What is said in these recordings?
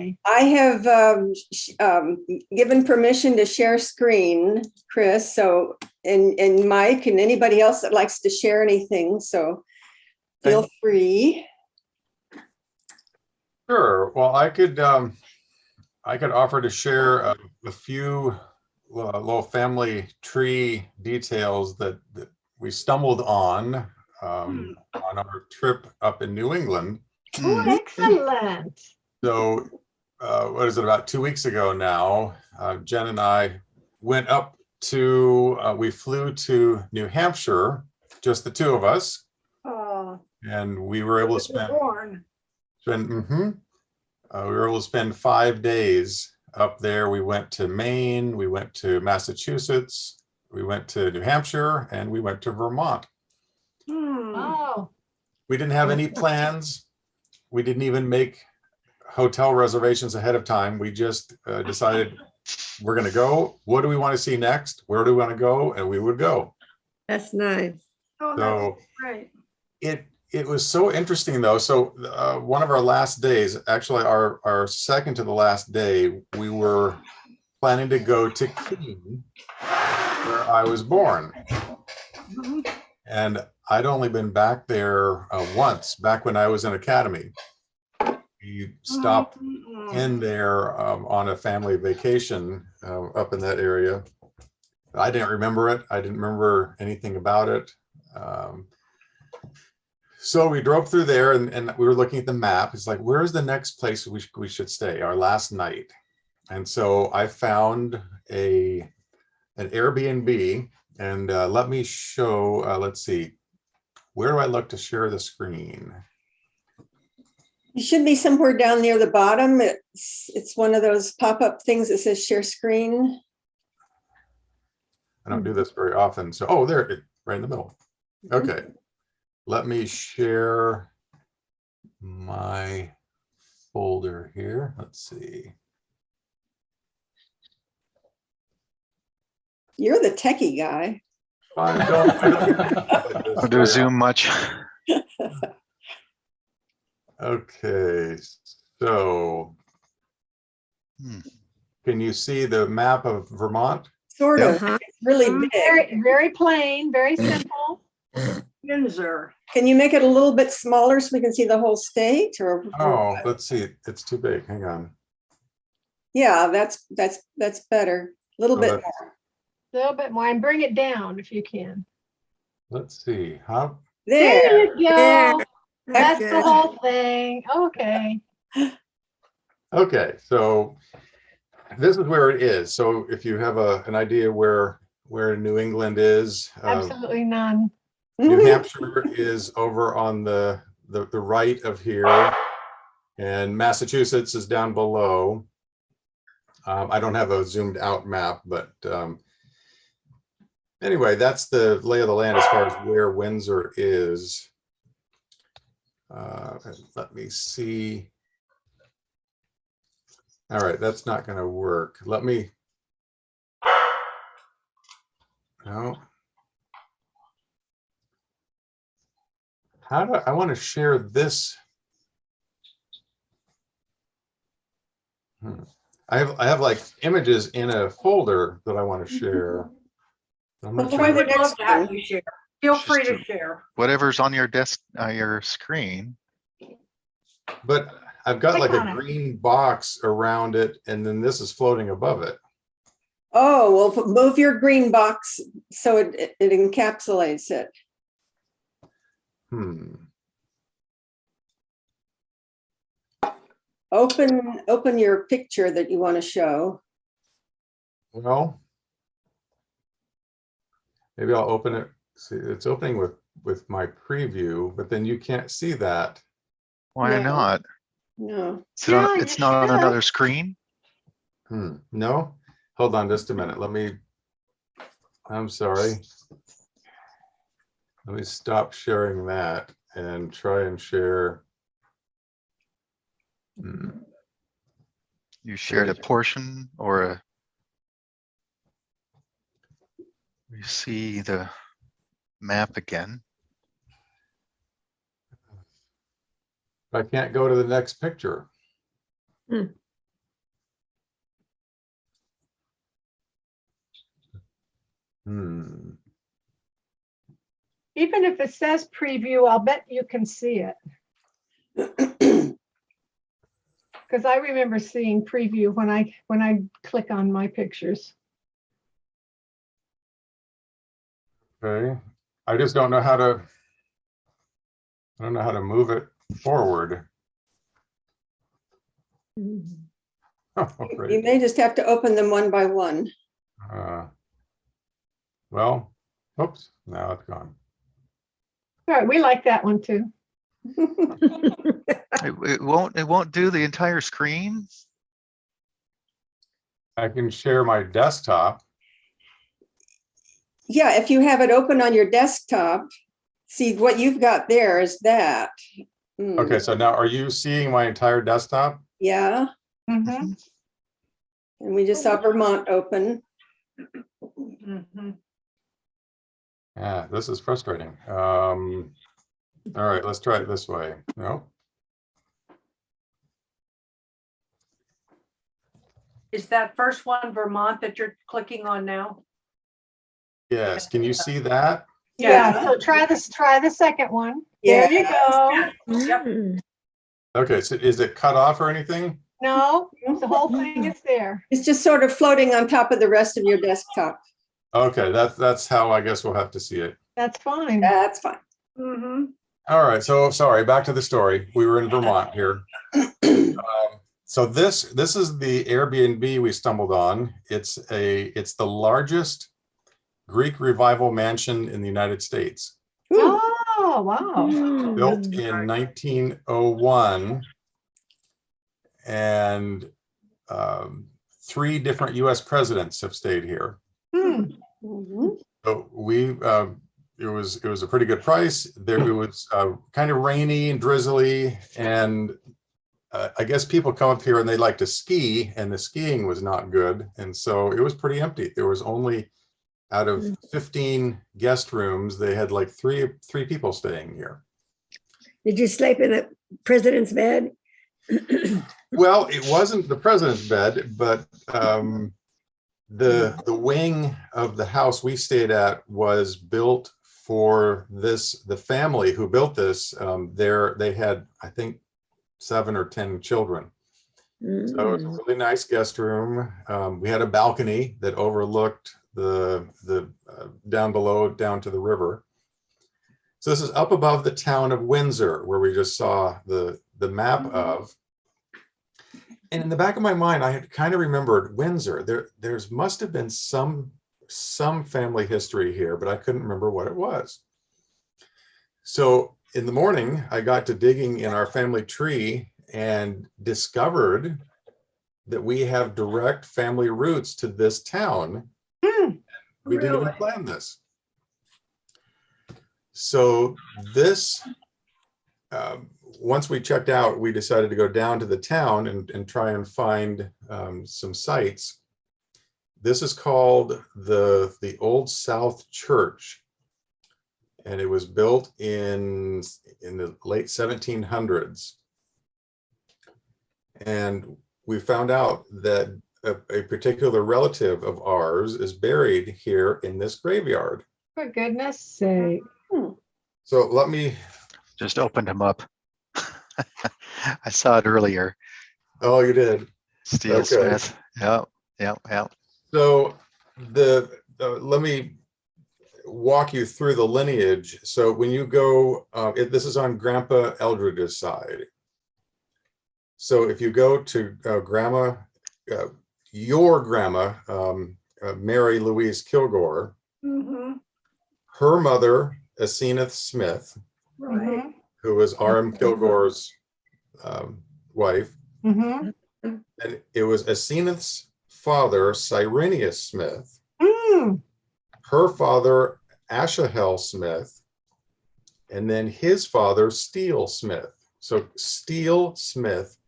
okay. I have given permission to share screen, Chris, so, and Mike, and anybody else that likes to share anything, so feel free. Sure. Well, I could offer to share a few little family tree details that we stumbled on our trip up in New England. Oh, excellent. So, what is it, about 2 weeks ago now, Jen and I went up to, we flew to New Hampshire, just the two of us. Oh, And we were able to we were able to spend 5 days up there. We went to Maine, we went to Massachusetts, we went to New Hampshire, and we went to Vermont. oh, We didn't have any plans. We didn't even make hotel reservations ahead of time. We just decided we're going to go. What do we want to see next? Where do we want to go? And we would go. That's nice. oh, So that's great. it was so interesting though. So one of our last days, actually our second to the last day, we were planning to go to Keene, where I was born. And I'd only been back there once, back when I was in academy. We stopped in there on a family vacation up in that area. I didn't remember it. I didn't remember anything about it. So we drove through there and we were looking at the map. It's like, where's the next place we should stay, our last night? And so I found an Airbnb, and let me show, let's see, where do I look to share the screen? You should be somewhere down near the bottom. It's one of those pop-up things that says share screen. I don't do this very often. So, oh, there, right in the middle. Okay. Let me share my folder here. Let's see. You're the techie guy. I don't do Zoom much. Okay, so can you see the map of Vermont? Sort of. Uh-huh. It's really big. Very, very plain, very simple. Windsor. Can you make it a little bit smaller so we can see the whole state? Or Oh, let's see. It's too big. Hang on. yeah, that's better. A little Oh, bit that's- more. A little bit more, and bring it down if you can. Let's see. How? There. There you go. There. That's the Good. whole thing. Okay. Okay, so this is where it is. So if you have an idea where New England is, Absolutely none. New Hampshire is over on the right of here, and Massachusetts is down below. I don't have a zoomed out map, but anyway, that's the lay of the land as far as where Windsor is. Let me see. All right, that's not going to work. Let me. No. How do I want to share this? I have like images in a folder that I want to share. I'm not Well, sure. try the Would love next to have one. you share. Feel Just free to to- share. Whatever's on your desk, your screen. But I've got Click like on a it. green box around it, and then this is floating above it. Oh, well, move your green box so it encapsulates it. Open your picture that you want to show. Well, maybe I'll open it. See, it's opening with my preview, but then you can't see that. Why No. not? No. Yeah, It's you not on should. another screen. No, hold on just a minute. I'm sorry. Let me stop sharing that and try and share. You shared a portion or a. You see the map again. I can't go to the next picture. Hmm. Even if it says preview, I'll bet you can see it. Because I remember seeing preview when I click on my pictures. Okay. I just don't know how to. I don't know how to move it forward. Oh, You great. may just have to open them one by one. Well, oops, now it's gone. All right, we like that one too. It won't do the entire screen. I can share my desktop. Yeah, if you have it open on your desktop, see what you've got there is that. Okay, so now are you seeing my entire desktop? Yeah, Mhm. and we just saw Vermont open. Mhm. Yeah, this is frustrating. All right, let's try it this way. No. Is that first one Vermont that you're clicking on now? Yes, can you see that? Yeah, so try the second one. Yeah. There you go. Yep. Okay, so is it cut off or anything? No, the whole thing is there. It's just sort of floating on top of the rest of your desktop. Okay, that's how I guess we'll have to see it. That's fine. That's fine. Mm-hmm. All right, so sorry, back to the story. We were in Vermont here. So this is the Airbnb we stumbled on. It's the largest Greek revival mansion in the United States. Ooh, Oh, wow. Built in 1901, and 3 different U.S. presidents have stayed here. Hmm. mhm. So it was a pretty good price. There it was kind of rainy and drizzly, and I guess people come up here and they like to ski, and the skiing was not good, and so it was pretty empty. There was only, out of 15 guest rooms, they had like three people staying here. Did you sleep in the president's bed? Well, it wasn't the president's bed, but the wing of the house we stayed at was built for the family who built this. They had, I think, 7 or 10 children. So it was a really nice guest room. We had a balcony that overlooked the down below, down to the river. So this is up above the town of Windsor, where we just saw the map of. And in the back of my mind, I had kind of remembered Windsor. There's must have been some family history here, but I couldn't remember what it was. So in the morning, I got to digging in our family tree and discovered that we have direct family roots to this town. We didn't even Really? plan this. So this, once we checked out, we decided to go down to the town and try and find some sites. This is called the Old South Church, and it was built in the late 1700s. And we found out that a particular relative of ours is buried here in this graveyard. For goodness sake. So let me. Just opened him up. I saw it earlier. Oh, you did. Steel Okay. Smith. Yep. So let me walk you through the lineage. So when you go, this is on Grandpa Eldridge's side. So if you go to your grandma, Mary Louise Kilgore, Mm-hmm. her mother, Aseneth Smith, Right. Mhm. who was R.M. Kilgore's wife, Mhm. and it was Aseneth's father, Cyrenius Smith, Mm. her father, Ashahel Smith, and then his father, Steele Smith. So Steele Smith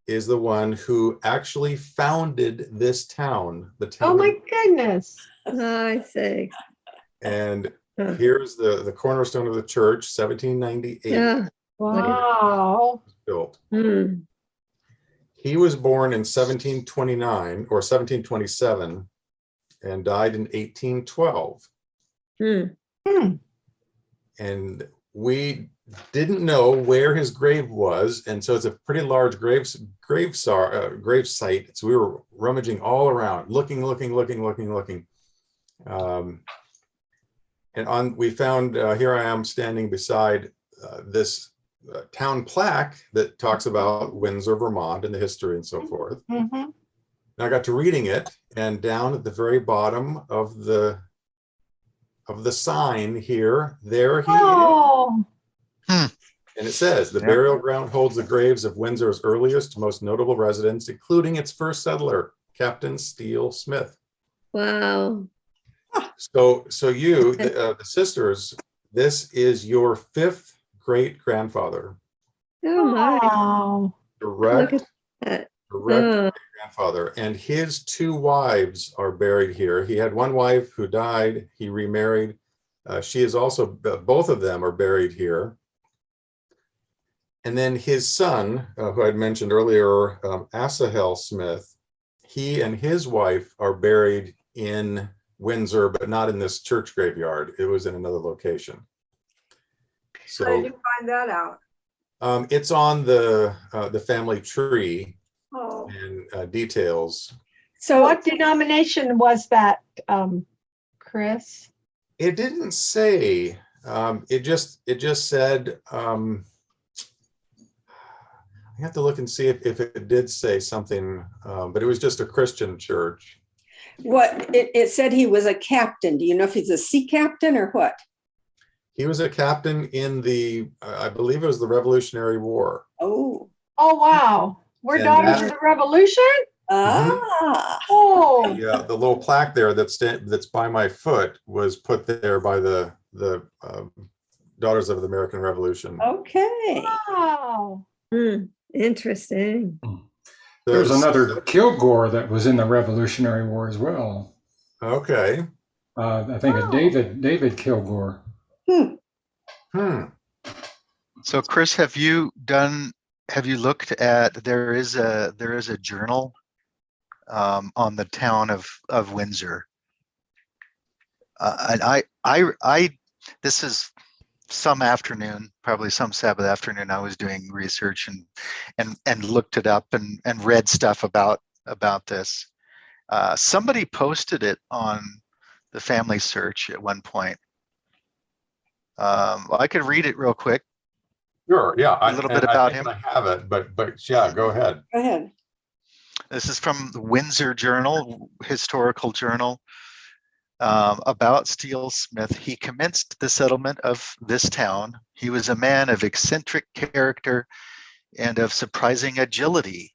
is the one who actually founded this town, the town. Oh my goodness. I see. And Huh. here's the cornerstone of the church, 1798 Yeah. Wow. built. Hmm. He was born in 1729 or 1727, and died in 1812. Hmm. Hmm. And we didn't know where his grave was, and so it's a pretty large grave site. So we were rummaging all around, looking. And we found, here I am standing beside this town plaque that talks about Windsor, Vermont, and the history and so forth. Mhm. And I got to reading it, and down at the very bottom of the sign here, there he is. Oh, And it says, the Yep. burial ground holds the graves of Windsor's earliest, most notable residents, including its first settler, Captain Steele Smith. Wow. So you, the sisters, this is your fifth great grandfather, Oh my. wow. direct Look at that. great grandfather, and his two wives are buried here. He had one wife who died. He remarried. She is also, both of them are buried here. And then his son, who I'd mentioned earlier, Asahel Smith, he and his wife are buried in Windsor, but not in this church graveyard. It was in another location. How did So you find that out? it's on the family tree Oh, and details. So What denomination was that, Chris? It didn't say. It just said. I have to look and see if it did say something, but it was just a Christian church. what it said he was a captain. Do you know if he's a sea captain or what? He was a captain in the, I believe it was the Revolutionary War. Oh, Oh, wow. We're And daughters that- of the revolution? ah, Oh, Yeah, the little plaque there that's by my foot was put there by the Daughters of the American Revolution. okay. wow. Hmm. Interesting. There's another Kilgore that was in the Revolutionary War as well. Okay. I think Oh. David Kilgore. Hmm. So Chris, have you looked at, there is a journal on the town of Windsor. And this is some afternoon, probably some Sabbath afternoon, I was doing research and looked it up and read stuff about this. Somebody posted it on the Family Search at one point. I could read it real quick. Sure. Yeah. A little bit about him. I have it, but yeah, go ahead. Go ahead. This is from the Windsor Journal, historical journal, about Steele Smith. He commenced the settlement of this town. He was a man of eccentric character and of surprising agility,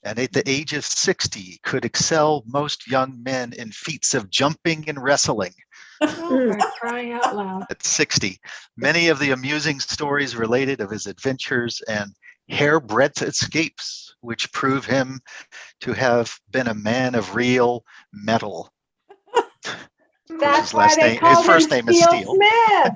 and at the age of 60 could excel most young men in feats of jumping and wrestling. Oh, for crying out loud. At 60, many of the amusing stories related of his adventures and hairbreadth escapes, which prove him to have been a man of real mettle. That's his why last they name- call his first him name is Steele Steele. Smith.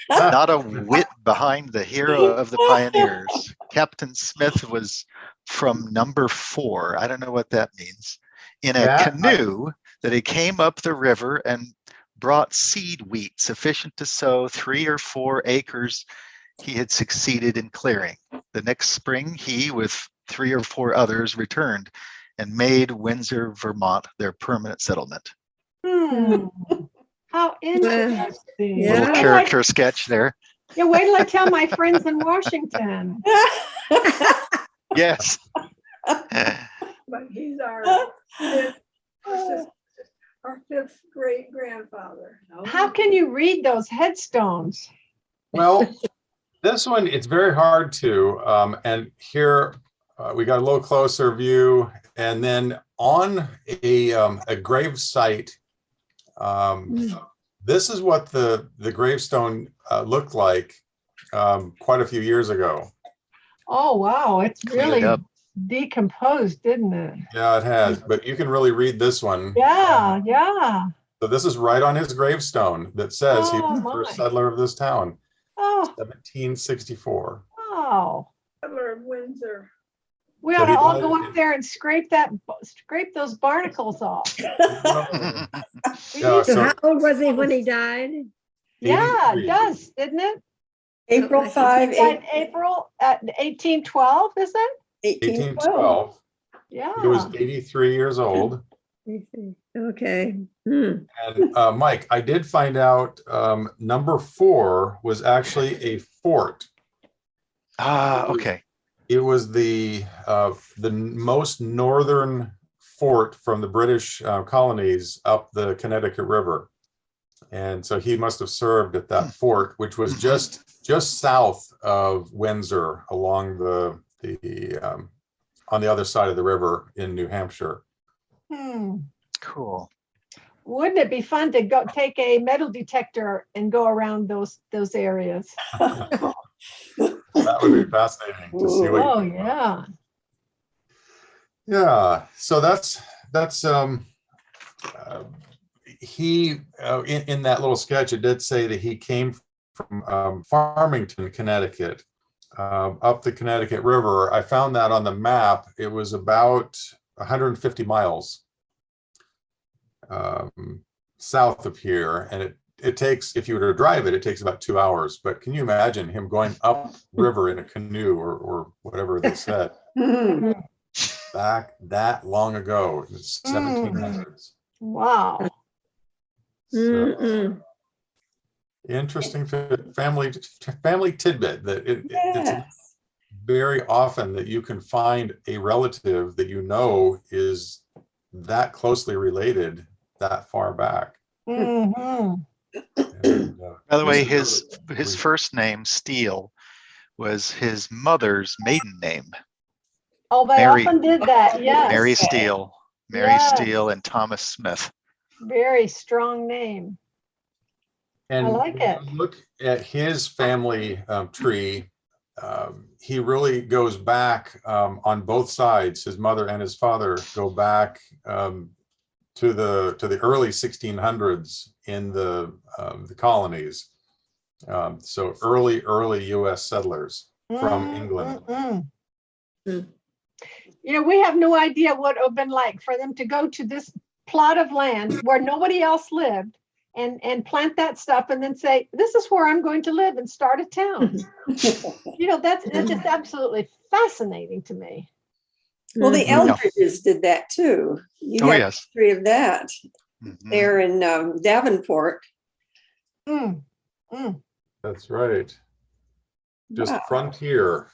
Not a whit behind the hero of the pioneers. Captain Smith was from number 4. I don't know what that means. In a canoe that he came up the river and brought seed wheat sufficient to sow 3 or 4 acres he had succeeded in clearing. The next spring, he, with 3 or 4 others, returned and made Windsor, Vermont, their permanent settlement. Hmm. How interesting. Yeah. Little Wait till character sketch there. Yeah, wait till I tell my friends in Washington. Yes. but he's our fifth great grandfather. How can you read those headstones? Well, this one, it's very hard to, and here we got a little closer view, and then on a grave site, this is what the gravestone looked like quite a few years ago. Oh, wow. It's Clean it really up. decomposed, didn't it? Yeah, it has, but you can really read this one. Yeah, yeah. So this is right on his gravestone that says he was the Oh, first my. settler of this town, Oh, 1764. wow. Settler of Windsor. We So ought to he all died go in- up there and scrape those barnacles off. We Yeah, need So so- how old was he when he died? Yeah, it 83. does, didn't it? April 5, He died April at 1812, is it? 1812. 1812. He was Yeah. 83 years old. Okay. Hmm. And Mike, I did find out number 4 was actually a fort. Okay. It was the most northern fort from the British colonies up the Connecticut River. And so he must have served at that fort, which was just south of Windsor along the on the other side of the river in New Hampshire. Hmm. Cool. Wouldn't it be fun to go take a metal detector and go around those areas? That would be fascinating to see what. Oh, yeah. Yeah, so that's he in that little sketch, it did say that he came from Farmington, Connecticut, up the Connecticut River. I found that on the map. It was about 150 miles south of here, and it takes, if you were to drive it, it takes about 2 hours. But can you imagine him going up river in a canoe or whatever they said back that long ago, in the 1700s? Wow. So, Mm-mm. interesting family tidbit that it's Yes. very often that you can find a relative that you know is that closely related that far back. Mhm. And, By the way, this is his first name, Steele, was his mother's maiden name. Oh, they Mary- often did that. Yes. Mary Steele. Mary Yes. Steele and Thomas Smith. Very strong name. And I like when it. you look at his family tree, he really goes back on both sides. His mother and his father go back to the early 1600s in the colonies. So early U.S. settlers from England. Mm. You know, we have no idea what it would have been like for them to go to this plot of land where nobody else lived and plant that stuff and then say, this is where I'm going to live and start a town. You know, that's just absolutely fascinating to me. Well, the Mhm. Eldridges did that too. You Oh, have yes. history of that. Mhm. There in Davenport. Mm. That's right. Just Wow. frontier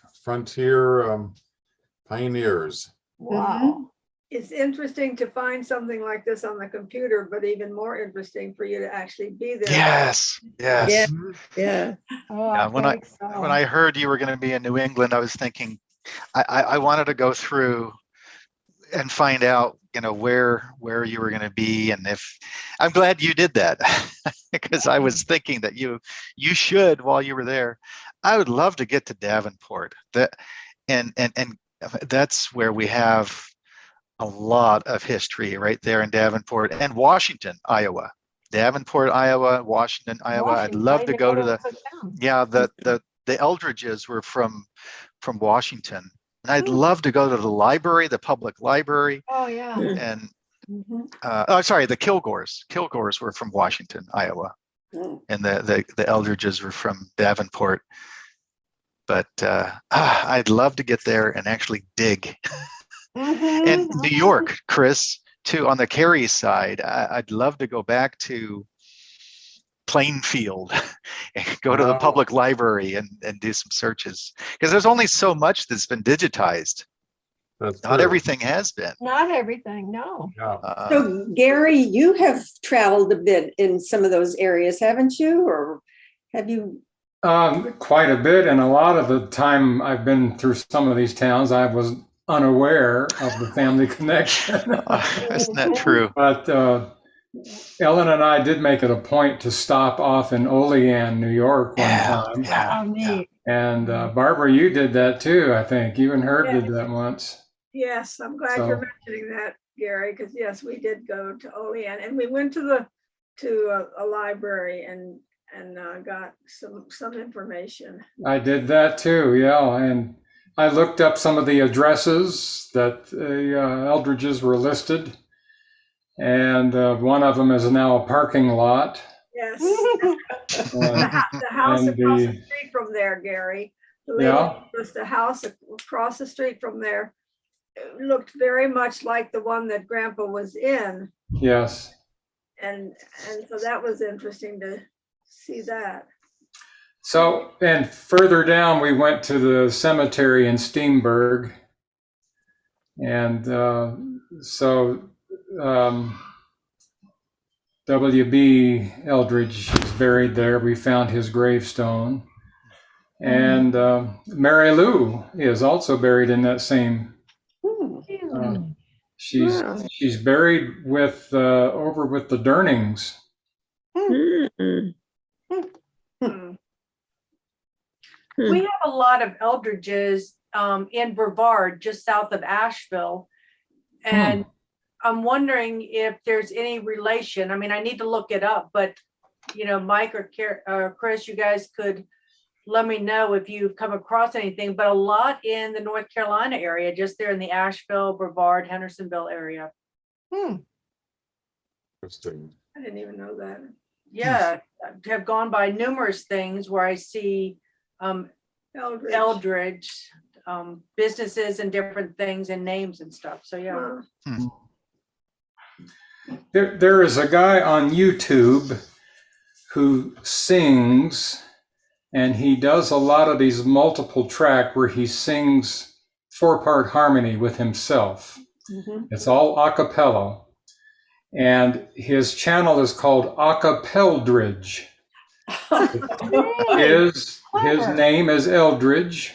pioneers. Wow. It's interesting to find something like this on the computer, but even more interesting for you to actually be there. Yes. Yes. Yeah. Yeah. Oh, Yeah, I when I- think so. When I heard you were going to be in New England, I was thinking I wanted to go through and find out, where you were going to be, and if I'm glad you did that because I was thinking that you should while you were there. I would love to get to Davenport. And that's where we have a lot of history right there in Davenport and Washington, Iowa. Davenport, Iowa, Washington, Iowa. I'd Washington, love I to didn't go know to that the was a town. yeah, the Eldridges were from Washington. And I'd love to go to the library, the public library. Oh, yeah. And Mhm. sorry, the Kilgores. Kilgores were from Washington, Iowa. Mm. And the Eldridges were from Davenport. But I'd love to get there and actually dig. And New York, Chris, too, on the Cary side, I'd love to go back to Plainfield and go to the public library and do some searches, because there's only so much that's been digitized. That's Not true. everything has been. Not everything, no. Yeah. So Gary, you have traveled a bit in some of those areas, haven't you? Or have you? Quite a bit, and a lot of the time I've been through some of these towns, I was unaware of the family connection. Isn't that true? But Ellen and I did make it a point to stop off in Olean, New York one time. Yeah. How neat. And Barbara, you did that too, I think. You and her did Yes. that once. Yes, I'm glad So- you're mentioning that, Gary, because yes, we did go to Olean and we went to a library and got some information. I did that too, yeah. And I looked up some of the addresses that the Eldridges were listed, and one of them is now a parking lot. Yes. Uh, The house And across the the- street from there, Gary. The lady Yeah. was the house across the street from there. It looked very much like the one that Grandpa was in. Yes. And so that was interesting to see that. So, and further down, we went to the cemetery in Steenberg. And W.B. Eldridge is buried there. We found his gravestone. And Mary Lou is also buried in that same. She's Wow. she's buried with over with the Durnings. Mm. Hmm. We have a lot of Eldridges in Brevard, just south of Asheville. And I'm wondering if there's any relation. I mean, I need to look it up, but Mike or Chris, you guys could let me know if you've come across anything, but a lot in the North Carolina area, just there in the Asheville, Brevard, Hendersonville area. Interesting. I didn't even know that. Yeah, I have gone by numerous things where I see Eldridge, businesses and different things and names and stuff. So yeah. Wow. There is a guy on YouTube who sings, and he does a lot of these multiple track where he sings 4-part harmony with himself. It's all a cappella. And his channel is called Acapelldridge. His name is Eldridge,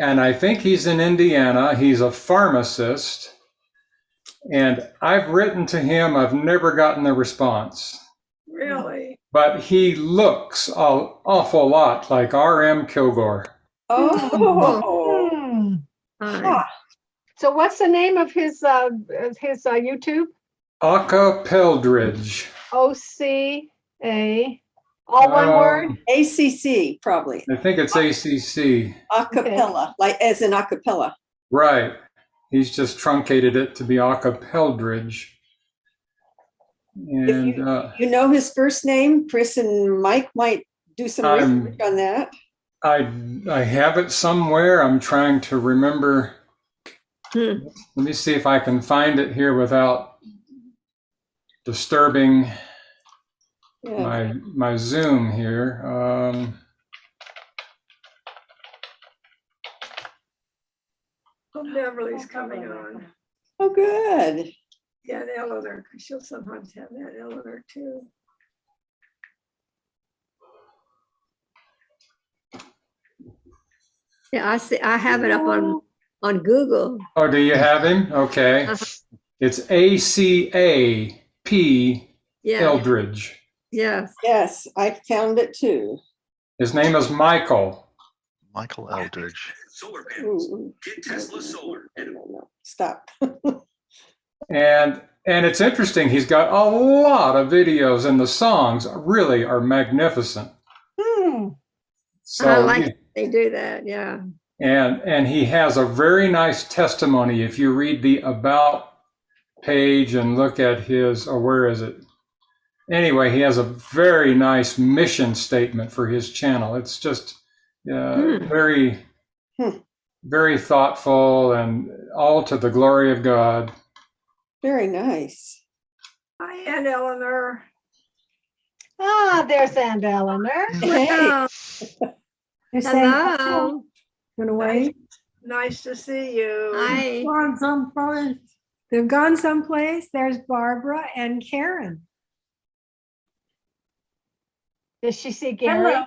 and I think he's in Indiana. He's a pharmacist, and I've written to him. I've never gotten a response. Really? But he looks an awful lot like R.M. Kilgore. Oh. Hi. So what's the name of his YouTube? Acapelldridge. OCA, all one word? ACC, probably. I think it's ACC. Acapella, like as in acapella. Right. He's just truncated it to be Acapelldridge. If And you know his first name, Chris and Mike might do some research on that. I have it somewhere. I'm trying to remember. Hmm. Let me see if I can find it here without disturbing Yeah. my Zoom here. Oh, Beverly's coming on. Oh, good. Yeah, and Eleanor, 'cause she'll sometimes have that, Eleanor too. Yeah, I see. I have it up on Google. Oh, do you have him? Okay. It's ACAP Yeah. Eldridge. Yes. Yes, I found it too. His name is Michael. Michael Eldridge. Solar panels. Ooh. Get Tesla Solar. No, stop. And it's interesting. He's got a lot of videos, and the songs really are magnificent. So I like it. They do that. Yeah. and he has a very nice testimony. If you read the about page and look at his, or where is it? Anyway, he has a very nice mission statement for his channel. It's just very, very thoughtful and all to the glory of God. Very nice. Hi, Aunt Eleanor. There's Aunt Eleanor. Hello. They're saying, Hello. "Gonna wait." Nice to see you. Hi. Gone someplace. They've gone someplace. There's Barbara and Karen. Does she see Gary? Hello.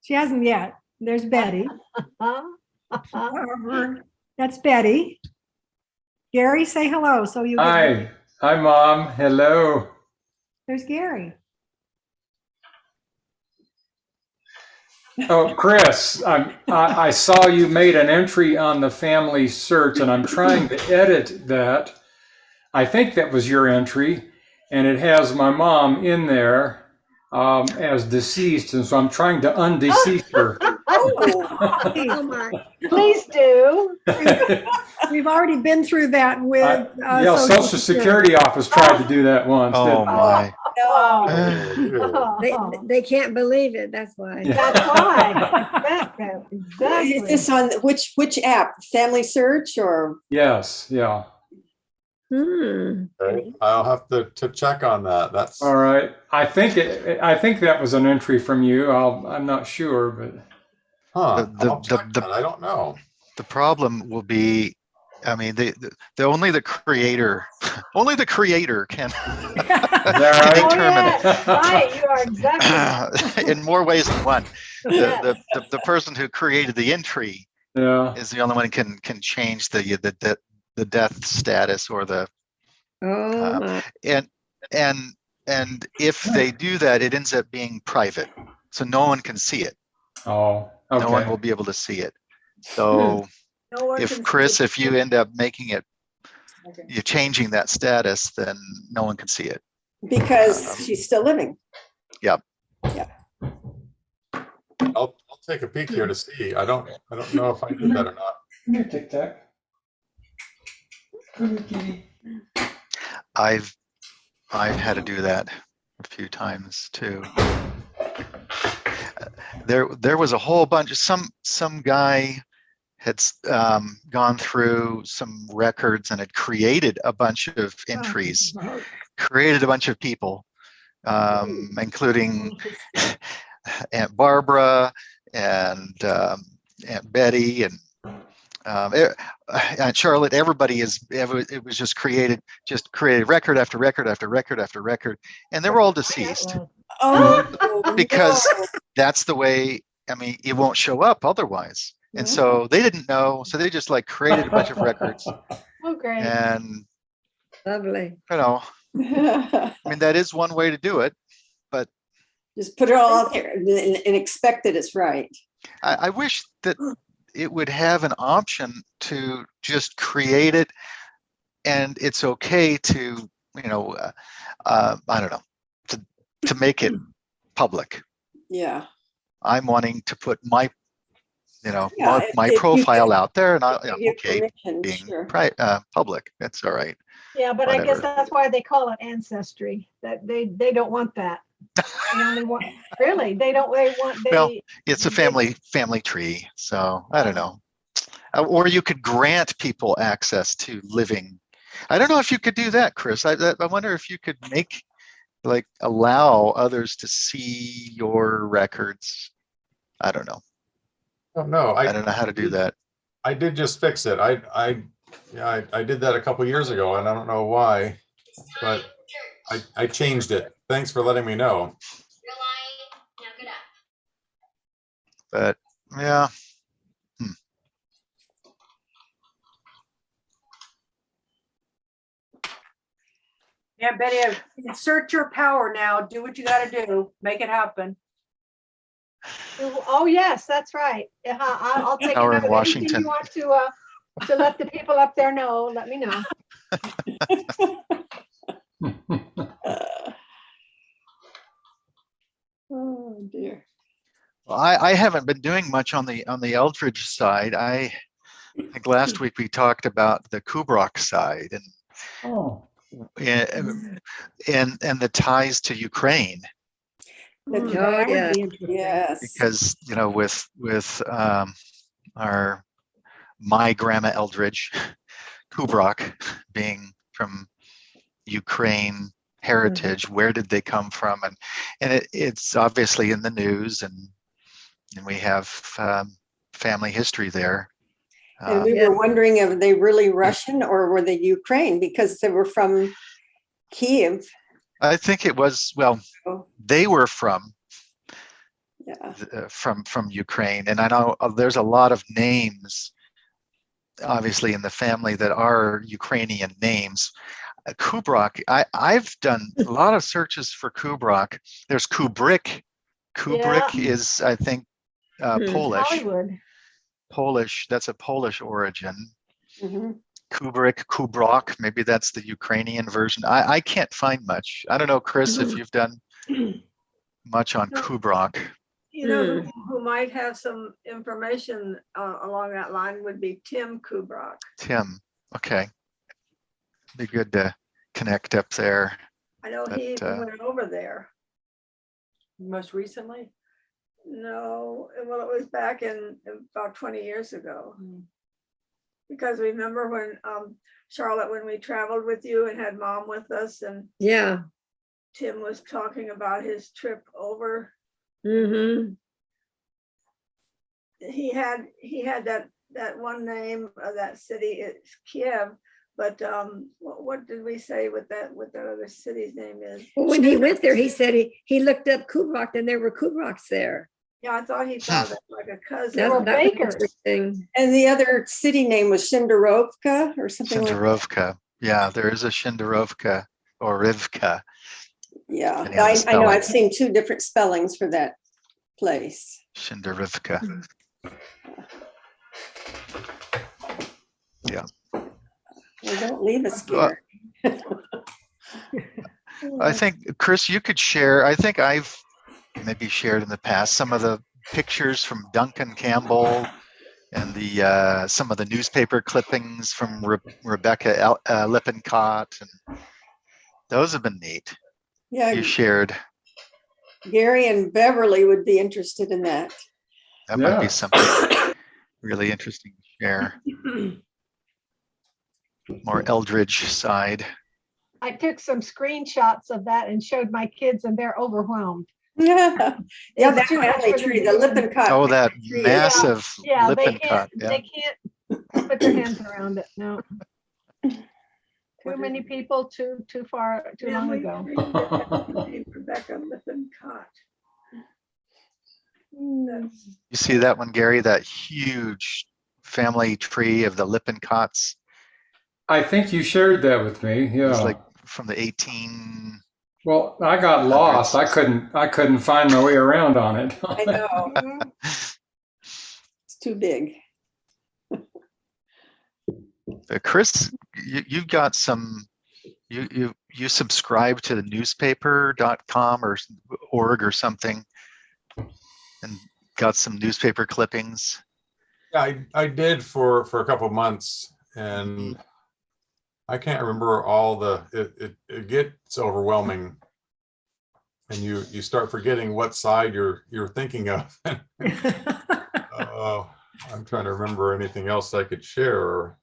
She hasn't yet. There's Betty. Huh? That's Betty. Gary, say hello. So you. Hi, Mom. Hello. There's Gary. Oh, Chris, I saw you made an entry on the family search, and I'm trying to edit that. I think that was your entry, and it has my mom in there as deceased, and so I'm trying to undeceased her. Oh, my. Please do. We've already been through that with Yeah, Social Security office tried to do that once, Oh didn't they? my. Oh, Oh, dear. They can't believe it. That's why. that's why. Exactly. Is Exactly. this on which app? Family Search or? Yes, yeah. Okay, I'll have to check on that. That's All right. I think that was an entry from you. I'm not sure, but I'll check that. I don't know. The problem will be, I mean, the only the creator can that Oh, determine yes. Right. You are exactly. in more ways than one. Yes. The person who created the entry yeah. is the only one who can change the death status or the Oh, my. and if they do that, it ends up being private, so no one can see it. Oh, No one will okay. be able to see it. So No one can if see Chris, it. if you end up making it, you're changing that status, then no one can see it. Because she's still living. I'll take a peek here to see. I don't know if I did that or not. Come here, Tic Tac. Come here, kitty. I've had to do that a few times too. There was a whole bunch of some guy had gone through some records and had created a bunch of entries, created a bunch of people, including Aunt Barbara and Aunt Betty and Charlotte. Everybody it was just created record after record after record after record, and they were all deceased Oh, because that's the way. I mean, it won't show up otherwise. And so they didn't know, so they just like created a bunch of records. Oh, great. And Lovely. I mean, that is one way to do it, but just put it all out there and expect that it's right. I wish that it would have an option to just create it, and it's okay to, I don't know, to make it public. Yeah. I'm wanting to put my Yeah, my if you profile give- out there, and give okay permission, being sure. public. That's all right. Yeah, but I guess Whatever. that's why they call it ancestry. That they don't want that. They only want really. They don't. They want. Well, it's a family tree, so I don't know. Or you could grant people access to living. I don't know if you could do that, Chris. I wonder if you could allow others to see your records. I don't know. Oh, no, I don't know how to do that. I did just fix it. I did that a couple years ago, and I don't know why, but I changed it. Thanks for letting me know. But yeah. Yeah, Betty, insert your power now. Do what you got to do. Make it happen. Oh, yes, that's right. I'll take Power it. in Washington. You want to let the people up there know, let me know. Oh dear. Well, I haven't been doing much on the Eldridge side. I think last week we talked about the Kubrak side and the ties to Ukraine. That That would yeah. be interesting. Yes. Because with my grandma Eldridge, Kubrak being from Ukraine heritage, where did they come from? And it's obviously in the news, and we have family history there. And we were wondering, are they really Russian or were they Ukraine? Because they were from Kiev. I think it was, well, they were from Ukraine, and I know there's a lot of names obviously in the family that are Ukrainian names. Kubrak, I've done a lot of searches for Kubrak. There's Kubrick. Kubrick is, I think, Polish. Hollywood. Polish, that's a Polish origin. Mm-hmm. Kubrick, Kubrak, maybe that's the Ukrainian version. I can't find much. I don't know, Chris, if you've done much on Kubrak. You know, who might have some information along that line would be Tim Kubrock. Tim, okay. Be good to connect up there. I know But, he went over there. Most recently? No, well, it was back in about 20 years ago. Because remember when Charlotte, when we traveled with you and had Mom with us, and Yeah. Tim was talking about his trip over. Mm-hmm. He had that one name of that city, it's Kiev, but what did we say with that other city's name is? Well, when he went there, he said he looked up Kubrock and there were Kubrocks there. Yeah, I thought he thought it like a cousin. They were That was bakers. interesting. And the other city name was Shenderovka or something like that. Shenderovka. Yeah, there is a Shenderovka or Rivka. Yeah, Depending on the I know. spelling. I've seen two different spellings for that place. Shenderivka. Yeah. Well, don't leave us, Gary. I think, Chris, you could share, I think I've maybe shared in the past some of the pictures from Duncan Campbell and the some of the newspaper clippings from Rebecca Lippincott, and those have been neat. Yeah, You shared. Gary and Beverly would be interested in that. That might be Yeah. something really interesting to share. More Eldridge side. I took some screenshots of that and showed my kids, and they're overwhelmed. Yeah, It's that too much family for tree, them the to do. Lippincott. Oh, that tree. massive Yeah, they Lippincott. can't. Yeah. They can't put their hands around it. No. Too many people. Too far. Too long Family ago. tree, Rebecca Lippincott. That's You see that one, Gary? That huge family tree of the Lippincotts. I think you shared that with me. It was Yeah. like from the 18. Well, I got lost. I couldn't find my way around on it. I know. It's too big. Chris, you got some. You subscribe to the newspaper.com or org or something, and got some newspaper clippings. Yeah, I did for a couple of months, and I can't remember all it gets overwhelming, and you start forgetting what side you're thinking of. I'm trying to remember anything else I could share.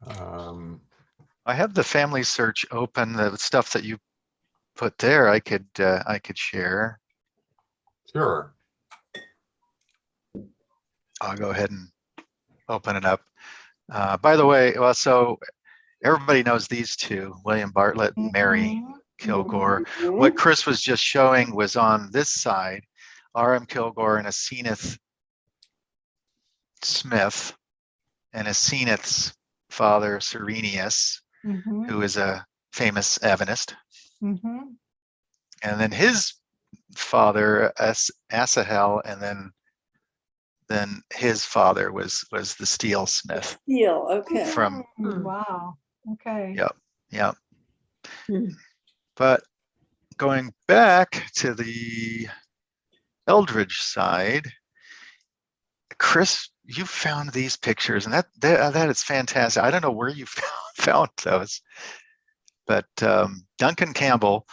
I have the family search open. The stuff that you put there, I could share. Sure. I'll go ahead and open it up. By the way, well, so everybody knows these two, William Bartlett and Mary Kilgore. What Chris was just showing was on this side, R.M. Kilgore and Aseneth Smith, and Aseneth's father, Serenius, who is a famous Adventist. And then his father, Asahel, and then his father was the steel smith. Steel, okay. From Wow. Okay. Yep. But going back to the Eldridge side, Chris, you found these pictures, and that is fantastic. I don't know where you found those, but Duncan Campbell.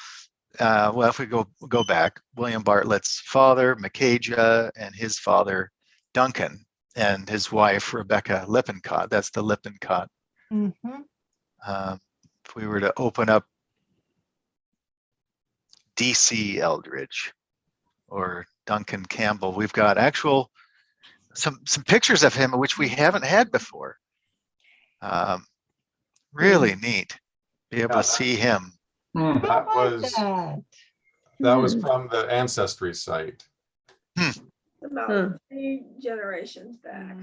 Well, if we go back, William Bartlett's father, Micajah, and his father, Duncan, and his wife, Rebecca Lippincott. That's the Lippincott. If we were to open up DC Eldridge or Duncan Campbell, we've got actual some pictures of him which we haven't had before. Really neat. Be able to see him. That was from the Ancestry site. about 3 generations back.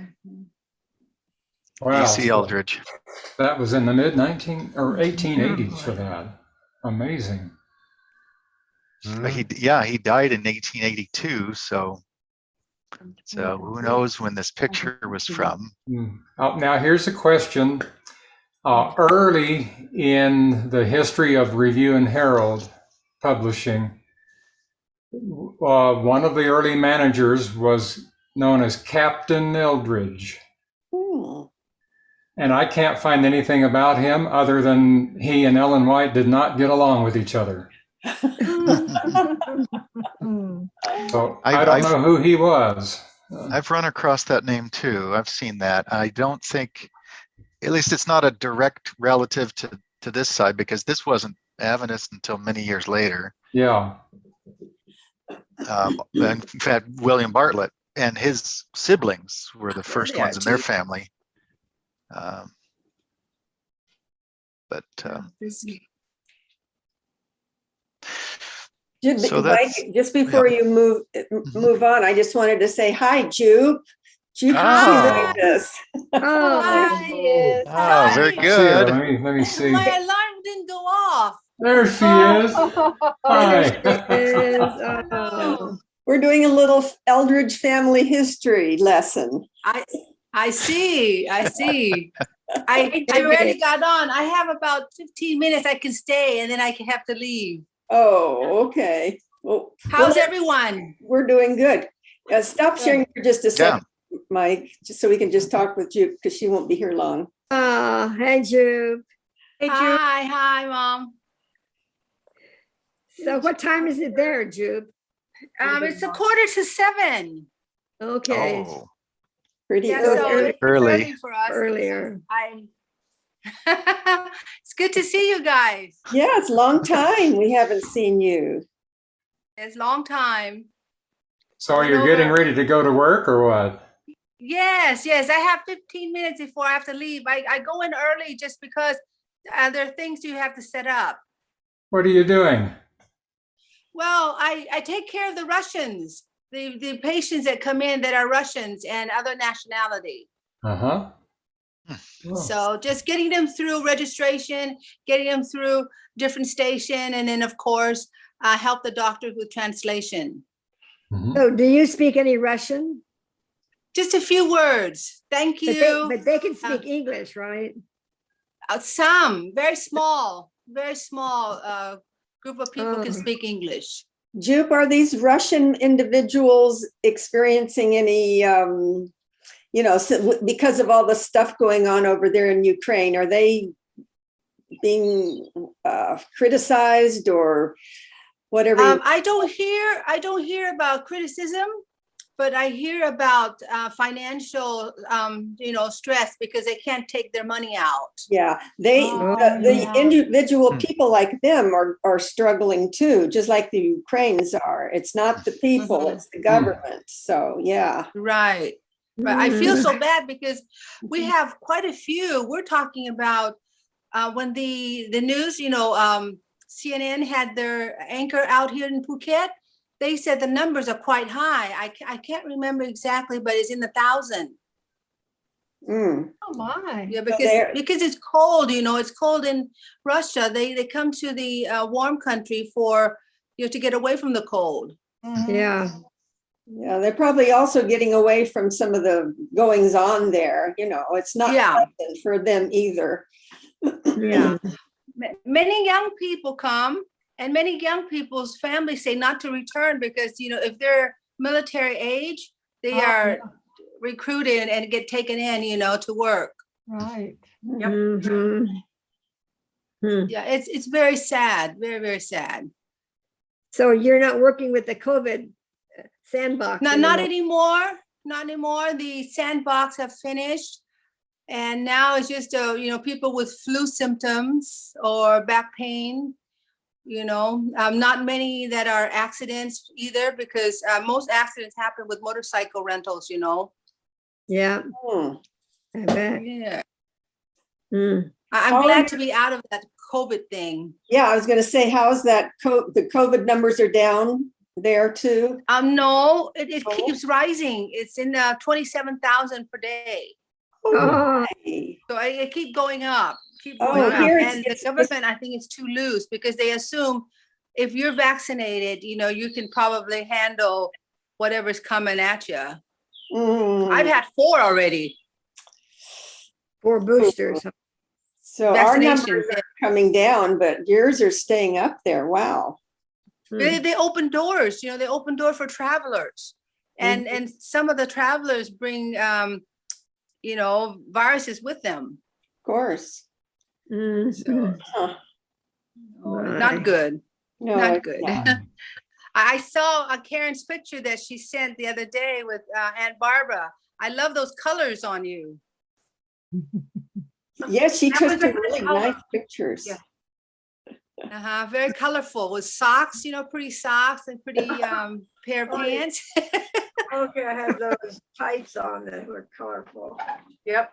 Wow. DC Eldridge. That was in the mid 1880s for that. Amazing. He died in 1882. So who knows when this picture was from? Now here's a question. Early in the history of Review and Herald publishing, One of the early managers was known as Captain Eldridge. Hmm. And I can't find anything about him other than he and Ellen White did not get along with each other. So I don't know who he was. I've run across that name too. I've seen that. I don't think, at least it's not a direct relative to this side, because this wasn't Adventist until many years later. Yeah. In fact, William Bartlett and his siblings were the first Yeah, ones in their gee. family. So that's, Mike, just before you move on, I just wanted to say hi, Jupe. Jupe Oh. joined us. Oh, oh, very See her. good. Let me see. My alarm didn't go off. There she is. Hi. oh. We're doing a little Eldridge family history lesson. I see. I already got on. I have about 15 minutes I can stay and then I can have to leave. Oh, okay. Well, How's everyone? we're doing good. Stop sharing for just a second, Mike, just so we can just talk with Jupe because she won't be here long. Hey, Jude. Hey, hi, Mom. So what time is it there, Jude? It's 6:45. Okay. Oh, Pretty Yeah, early. so it's Early. for us. Earlier. It's good to see you guys. Yeah, it's a long time we haven't seen you. It's a long time. So you're getting ready to go to work or what? Yes. I have 15 minutes before I have to leave. I go in early just because there are things you have to set up. What are you doing? Well, I take care of the Russians, the patients that come in that are Russians and other nationality. Uh-huh. So just getting them through registration, getting them through different station, and then of course, help the doctors with translation. Mhm. So do you speak any Russian? Just a few words. Thank you. But they can speak English, right? Some, very small group of people can speak English. Jupe, are these Russian individuals experiencing any, because of all the stuff going on over there in Ukraine, are they being criticized or whatever? I don't hear about criticism, but I hear about financial, stress because they can't take their money out. Yeah, the individual people like them are struggling too, just like the Ukrainians are. It's not the people, it's the government. So, yeah. Right. I feel so bad because we have quite a few. We're talking about when the news, CNN had their anchor out here in Phuket. They said the numbers are quite high. I can't remember exactly, but it's in the 1,000. Mm. Oh my. Yeah, because it's cold, it's cold in Russia. They come to the warm country for, to get away from the cold. Yeah. Yeah, they're probably also getting away from some of the goings on there. It's not pleasant for them either. Yeah. Many young people come, and many young people's families say not to return because, if they're military age, they are recruited and get taken in, to work. Right. Yep. Yeah, it's very sad, very, very sad. So you're not working with the COVID sandbox? Not anymore. Not anymore. The sandbox have finished. And now it's just, people with flu symptoms or back pain, not many that are accidents either, because most accidents happen with motorcycle rentals, Yeah. I bet. Yeah. I'm glad to be out of that COVID thing. Yeah, I was going to say, how's that? The COVID numbers are down there too? No, it keeps rising. It's in 27,000 per day. Oh. So I keep going up. And the government, I think, is too loose because they assume if you're vaccinated, you can probably handle whatever's coming at you. I've had 4 already. 4 boosters. So our numbers are coming down, but yours are staying up there. Wow. They open doors, they open door for travelers. And some of the travelers bring, viruses with them. Of course. So, Huh. not good. No, Not it's good. not. I saw Karen's picture that she sent the other day with Aunt Barbara. I love those colors on you. Yes, she That took was a some good really color. nice pictures. Yeah. Very colorful with socks, pretty socks and pretty pair of Oh, yeah. pants. Okay, I had those tights on that were colorful. Yep.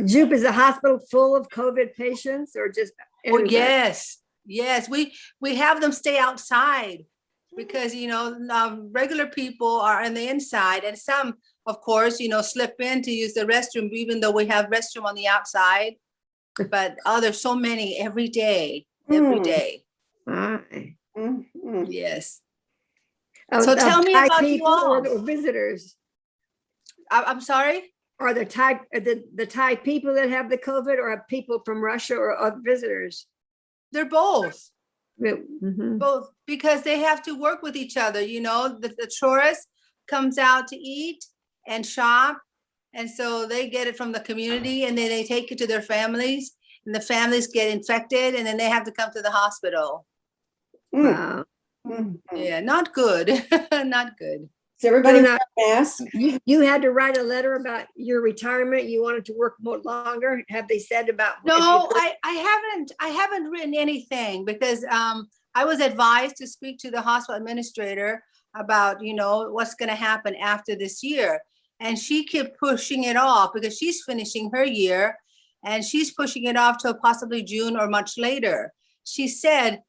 Jupe, is the hospital full of COVID patients or just? Oh, everybody? yes. We have them stay outside because, regular people are on the inside and some, of course, slip in to use the restroom, even though we have restroom on the outside. But there's so many every day. My. Yes. So tell me Thai about you people all. or visitors? I'm sorry? Are there the Thai people that have the COVID or are people from Russia or other visitors? They're both. Mhm. Both, because they have to work with each other, the tourist comes out to eat and shop. And so they get it from the community and then they take it to their families and the families get infected and then they have to come to the hospital. Wow. Yeah, not good. Not good. Is everybody So wearing now- a mask? You had to write a letter about your retirement. You wanted to work more longer. Have they said about? if you No, could- I haven't written anything because I was advised to speak to the hospital administrator about, what's going to happen after this year. And she kept pushing it off because she's finishing her year and she's pushing it off till possibly June or much later. She said,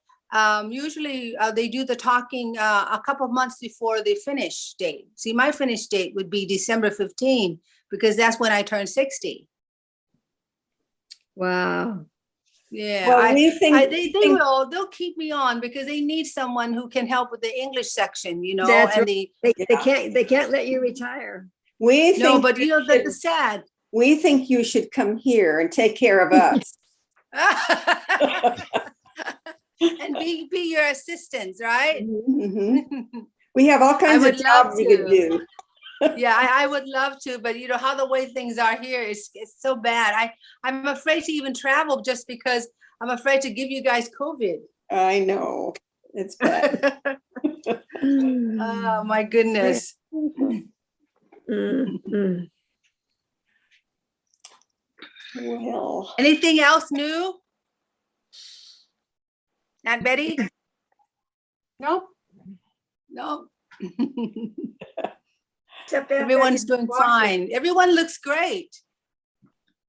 usually they do the talking a couple of months before the finish date. See, my finish date would be December 15 because that's when I turn 60. Wow. Yeah, Well, we think, they'll keep me on because they need someone who can help with the English section, That's and right. the They can't let you retire. we no, think, but you that's should- sad. we think you should come here and take care of us. And be your assistants, right? Mhm. We have all kinds of would love jobs you could to. do. Yeah, I would love to, but how the way things are here is it's so bad. I'm afraid to even travel just because I'm afraid to give you guys COVID. I know, it's bad. Oh my goodness. Mm. Well, Anything else new? Aunt Betty? Nope. No. Except Aunt Everyone's Betty's doing Washington. fine. Everyone looks great.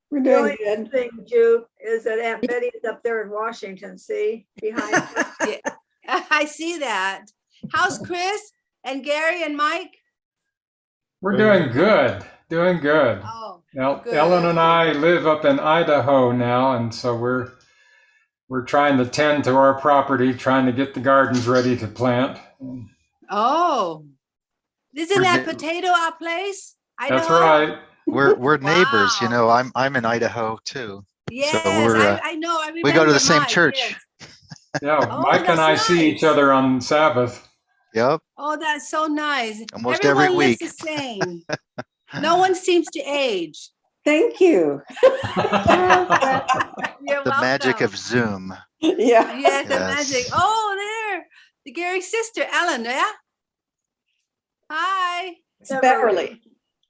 we're The doing only good. thing, Jude, is that Aunt Betty is up there in Washington, see, behind. you. I see that. How's Chris and Gary and Mike? We're doing good. Doing good. Oh, good. Ellen and I live up in Idaho now, and so we're trying to tend to our property, trying to get the gardens ready to plant. Oh, isn't We're that new. potato our place? That's Idaho? right. We're neighbors, Wow. I'm in Idaho too. Yes, we're, I know. I we go to remember the same Mike, church. yes. Yeah, Oh, Mike and I that's see nice. each other on Sabbath. Yep. Oh, that's so nice. Almost Everyone every looks week. the same. No one seems to age. Thank you. You're The magic welcome. of Zoom. Yeah. Yes, the Yes. magic. Oh, there. The Gary's sister, Ellen, yeah? Hi. It's Beverly.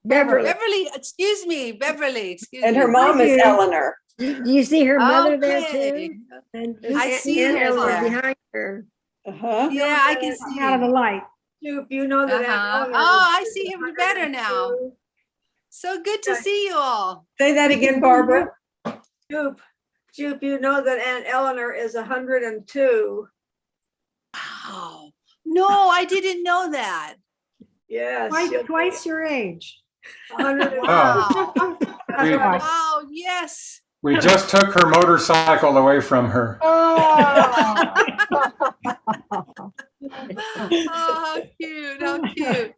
Beverly, excuse me, Beverly, excuse And me. her mom is Thank you. Eleanor. Do you see her mother there Okay. too? And I see and her Ellen there. behind her. Uh-huh. Yeah, I can see. Out of the light. Jude, you know that Aunt Uh-huh. Eleanor Oh, I is see him better now. 102. So good to Yeah. see you all. Say that again, Barbara. Jude, you know that Aunt Eleanor is 102. Wow. No, I didn't know that. Yes. Twice your age. 102. Wow. We, Wow, yes. we just took her motorcycle away from her. Oh. Oh, how cute, how cute.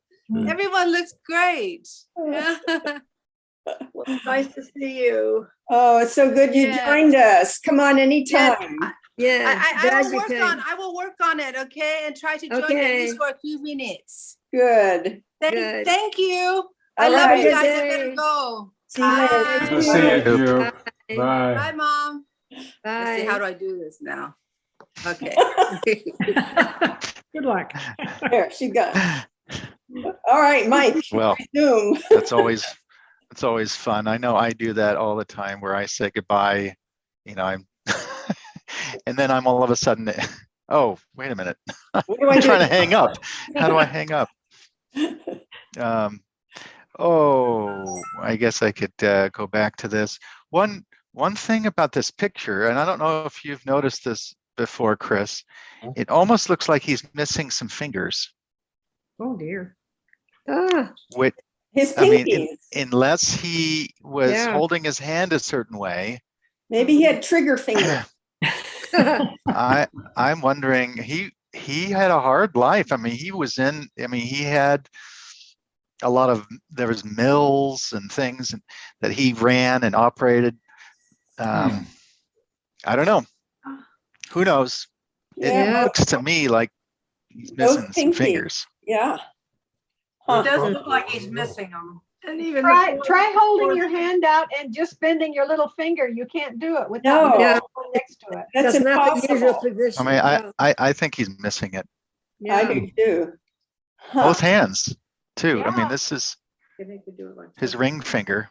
Everyone looks great. Yeah. Nice to see you. Oh, it's so good you Yeah. joined us. Come on anytime. Yeah. I glad will you work came. on, I will work on it, okay? And try to join you at Okay. least for a few minutes. Good. Good. Thank you. I All love right. you Good guys. I better day. go. See you later. Bye. Good to see you, Jupe. Bye. Bye. Bye, Mom. Let's see, how Bye. do I do this now? Okay. Good luck. There, she got. All right, Mike, Well, resume. it's always fun. I know I do that all the time where I say goodbye, I'm and then I'm all of a sudden, oh, wait a minute. What do I I'm do? trying to hang up. How do I hang up? Oh, I guess I could go back to this. One thing about this picture, and I don't know if you've noticed this before, Chris, it almost looks like he's missing some fingers. Oh, dear. Ah, Which, His I mean, pinkies. unless he was Yeah. holding his hand a certain way, Maybe he had trigger finger. I'm wondering, he had a hard life. I mean, he had a lot of, there was mills and things that he ran and operated. I don't know. Who knows? It Yeah, looks to me like he's Those missing some pinkies. fingers. yeah. It Huh. does look like he's missing them. And even Try holding your hand out and just bending your little finger. You can't do it without No. the Yeah. other one next to it. That's That's not the usual impossible. position. I mean, no. I think he's missing it. I Yeah. do too. Huh. Both hands too. I mean, Yeah. this is they could do it like his this. ring finger.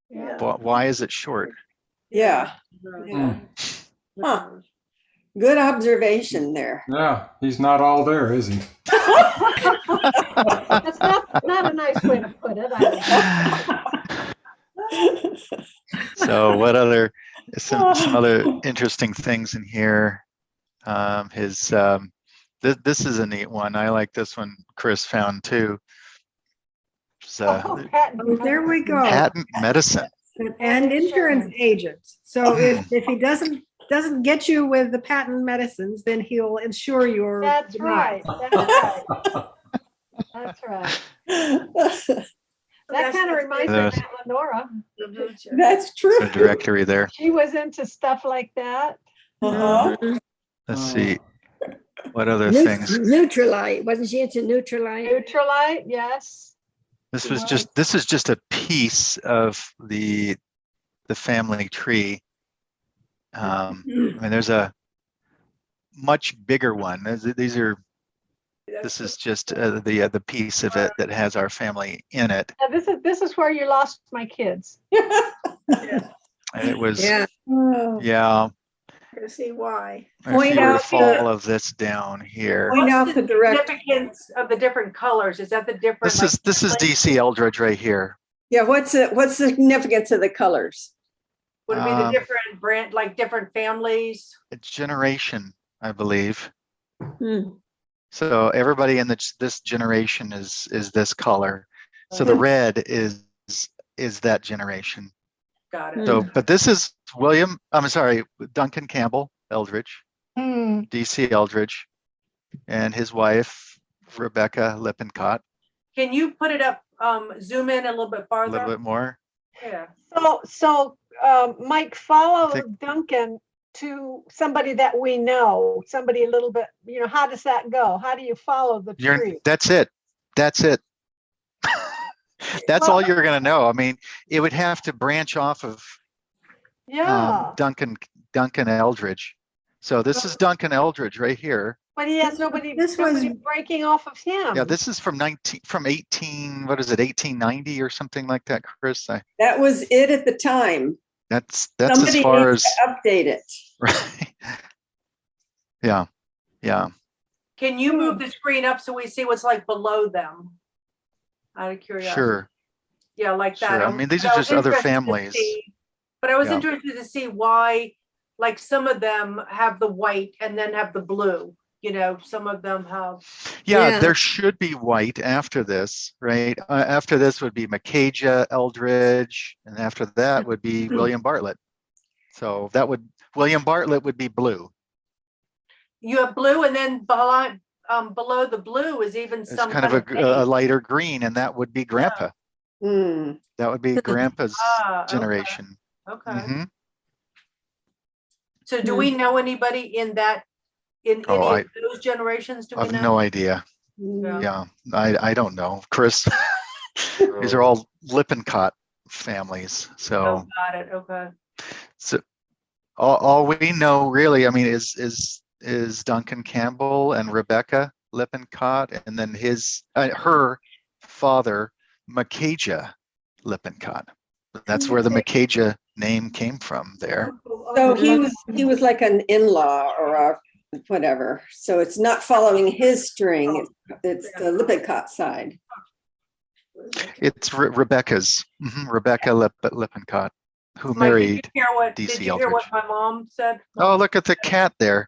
Yeah. Why is it short? Yeah. Hmm. Huh. Good observation there. Yeah, he's not all there, is he? That's not a nice way to put it. So what other, some other interesting things in here? This is a neat one. I like this one Chris found too. It's, Oh, patent Oh, there we go. patent medicine. And insurance agents. So if he doesn't get you with the patent medicines, then he'll insure your. That's demise. right. That's right. That's right. That kind of reminds me of Aunt Lenora. That's true. The directory there. She was into stuff like that. Uh-huh. Let's Oh. see. What other things? Neutralite. Wasn't she into Neutralite? Neutralite, yes. This is just a piece of the family tree. I mean, there's a much bigger one. This is just the piece of it that has our family in it. Now, this is where you lost my kids. And it was, Yeah. yeah. To see why. Point If you were to out fall of this down here. Point out What's the the direct. significance of the different colors? Is that the different? This is DC Eldridge right here. Yeah, what's the significance of the colors? Would it be the different brand, like different families? It's generation, I believe. Hmm. So everybody in this generation is this color. So the red is that generation. Got it. So, but this is Duncan Campbell Eldridge, DC Eldridge, and his wife, Rebecca Lippincott. Can you put it up, zoom in a little bit A farther? little bit more. Yeah. So Mike, follow think- Duncan to somebody that we know, somebody a little bit, how does that go? How do you follow the tree? That's it. That's all you're going to know. I mean, it would have to branch off of Yeah, Duncan Eldridge. So this is Duncan Eldridge right here. but he has nobody breaking off of him. Yeah, this is from 1890 or something like that, Chris. That was it at the time. That's Somebody as far needs as to update it. right. Yeah. Can you move the screen up so we see what's like below them? Out of curiosity. Sure. Yeah, like that. Sure. I mean, these are just other families. But I was Yeah. interested to see why, like some of them have the white and then have the blue. Some of them have. Yeah, there should be white after this, right? After this would be Macaja Eldridge, and after that would be William Bartlett. So William Bartlett would be blue. You have blue, and then below the blue is even It's some kind of a pink. lighter green, and that would be Grandpa. That would be Grandpa's Okay. generation. Okay. Mhm. So do we know anybody in that, in Oh, any of those generations? Do I we have know? no idea. Mm. Yeah, I don't know. Chris, these are all Lippincott families. Oh, So, got it. Okay. so all we know really, I mean, is Duncan Campbell and Rebecca Lippincott, and then her father, Macajah Lippincott. That's where the Macajah name came from there. So he was like an in-law or a whatever. So it's not following his string. It's the Lippincott side. It's Rebecca's, Rebecca Lippincott, who Mike, married did you hear what, DC did you hear what Eldridge. my mom said? Oh, look at the cat there.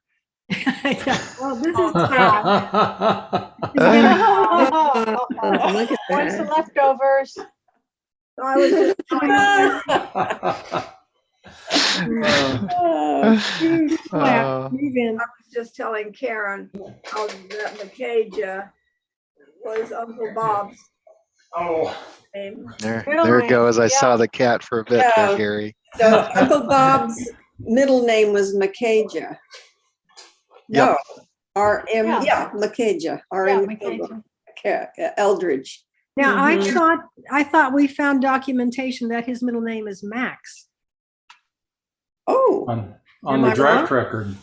Well, this is Look at What's the that. leftovers? I was just Oh, shoot. Move in. just telling Karen how that Macajah was Uncle Bob's Oh, name. There Really? it goes. I saw Yeah. the cat for a bit Yeah. there, Gary. So Uncle Bob's middle name was Macajah. No, R.M. Yeah. Yeah, Macajah. Yeah, R.M. Macajah. Eldridge. Now, Mhm. I thought we found documentation that his middle name is Max. Oh, on Am the I draft wrong? record.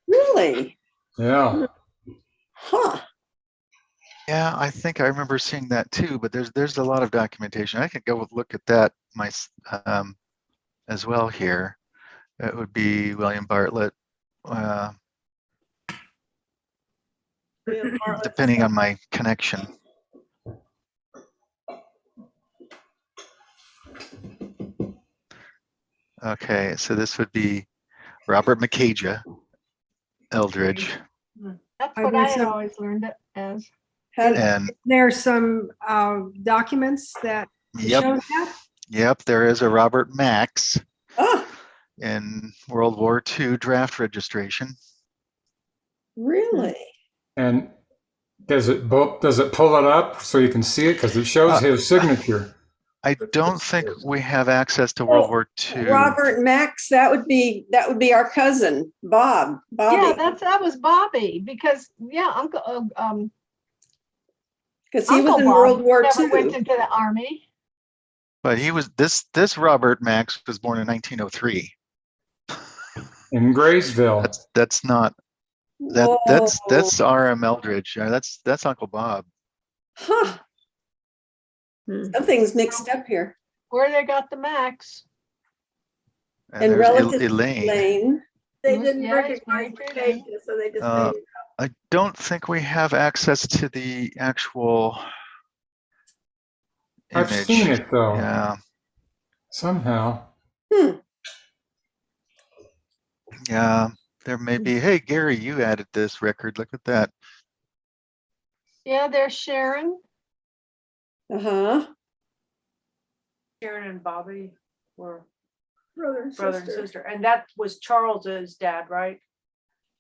really? Yeah. Huh. Yeah, I think I remember seeing that too. But there's a lot of documentation. I could go look at that as well here. It would be William Bartlett, depending on my connection. Okay, so this would be Robert Macajah Eldridge, That's Are what there I had some- always learned it as. and There's some documents that yep, show that. yep, there is a Robert Max Oh, in World War II draft registration. really? And does it pull it up so you can see it? Because it shows his signature. I don't think we have access to World War II. Robert Max, that would be our cousin, Bobby. Yeah, that was Bobby because Uncle Because he was Uncle in Bob World War never went II. into the army. But he was this Robert Max was born in 1903. In Graysville. That's not that's R.M. Eldridge. That's Uncle Bob. Huh. Something's mixed up here. Where they got the Max? And there's relative Elaine. Lane. They didn't Yeah, it's recognize very Macajah, so they just Uh, made it. I don't think we have access to the actual I've image. seen it though. Yeah, Somehow. yeah. There may be. Hey, Gary, you added this record. Look at that. Yeah, there's Sharon. Uh-huh. Sharon and Bobby were Brother and brother and sister. sister. And that was Charles's dad, right?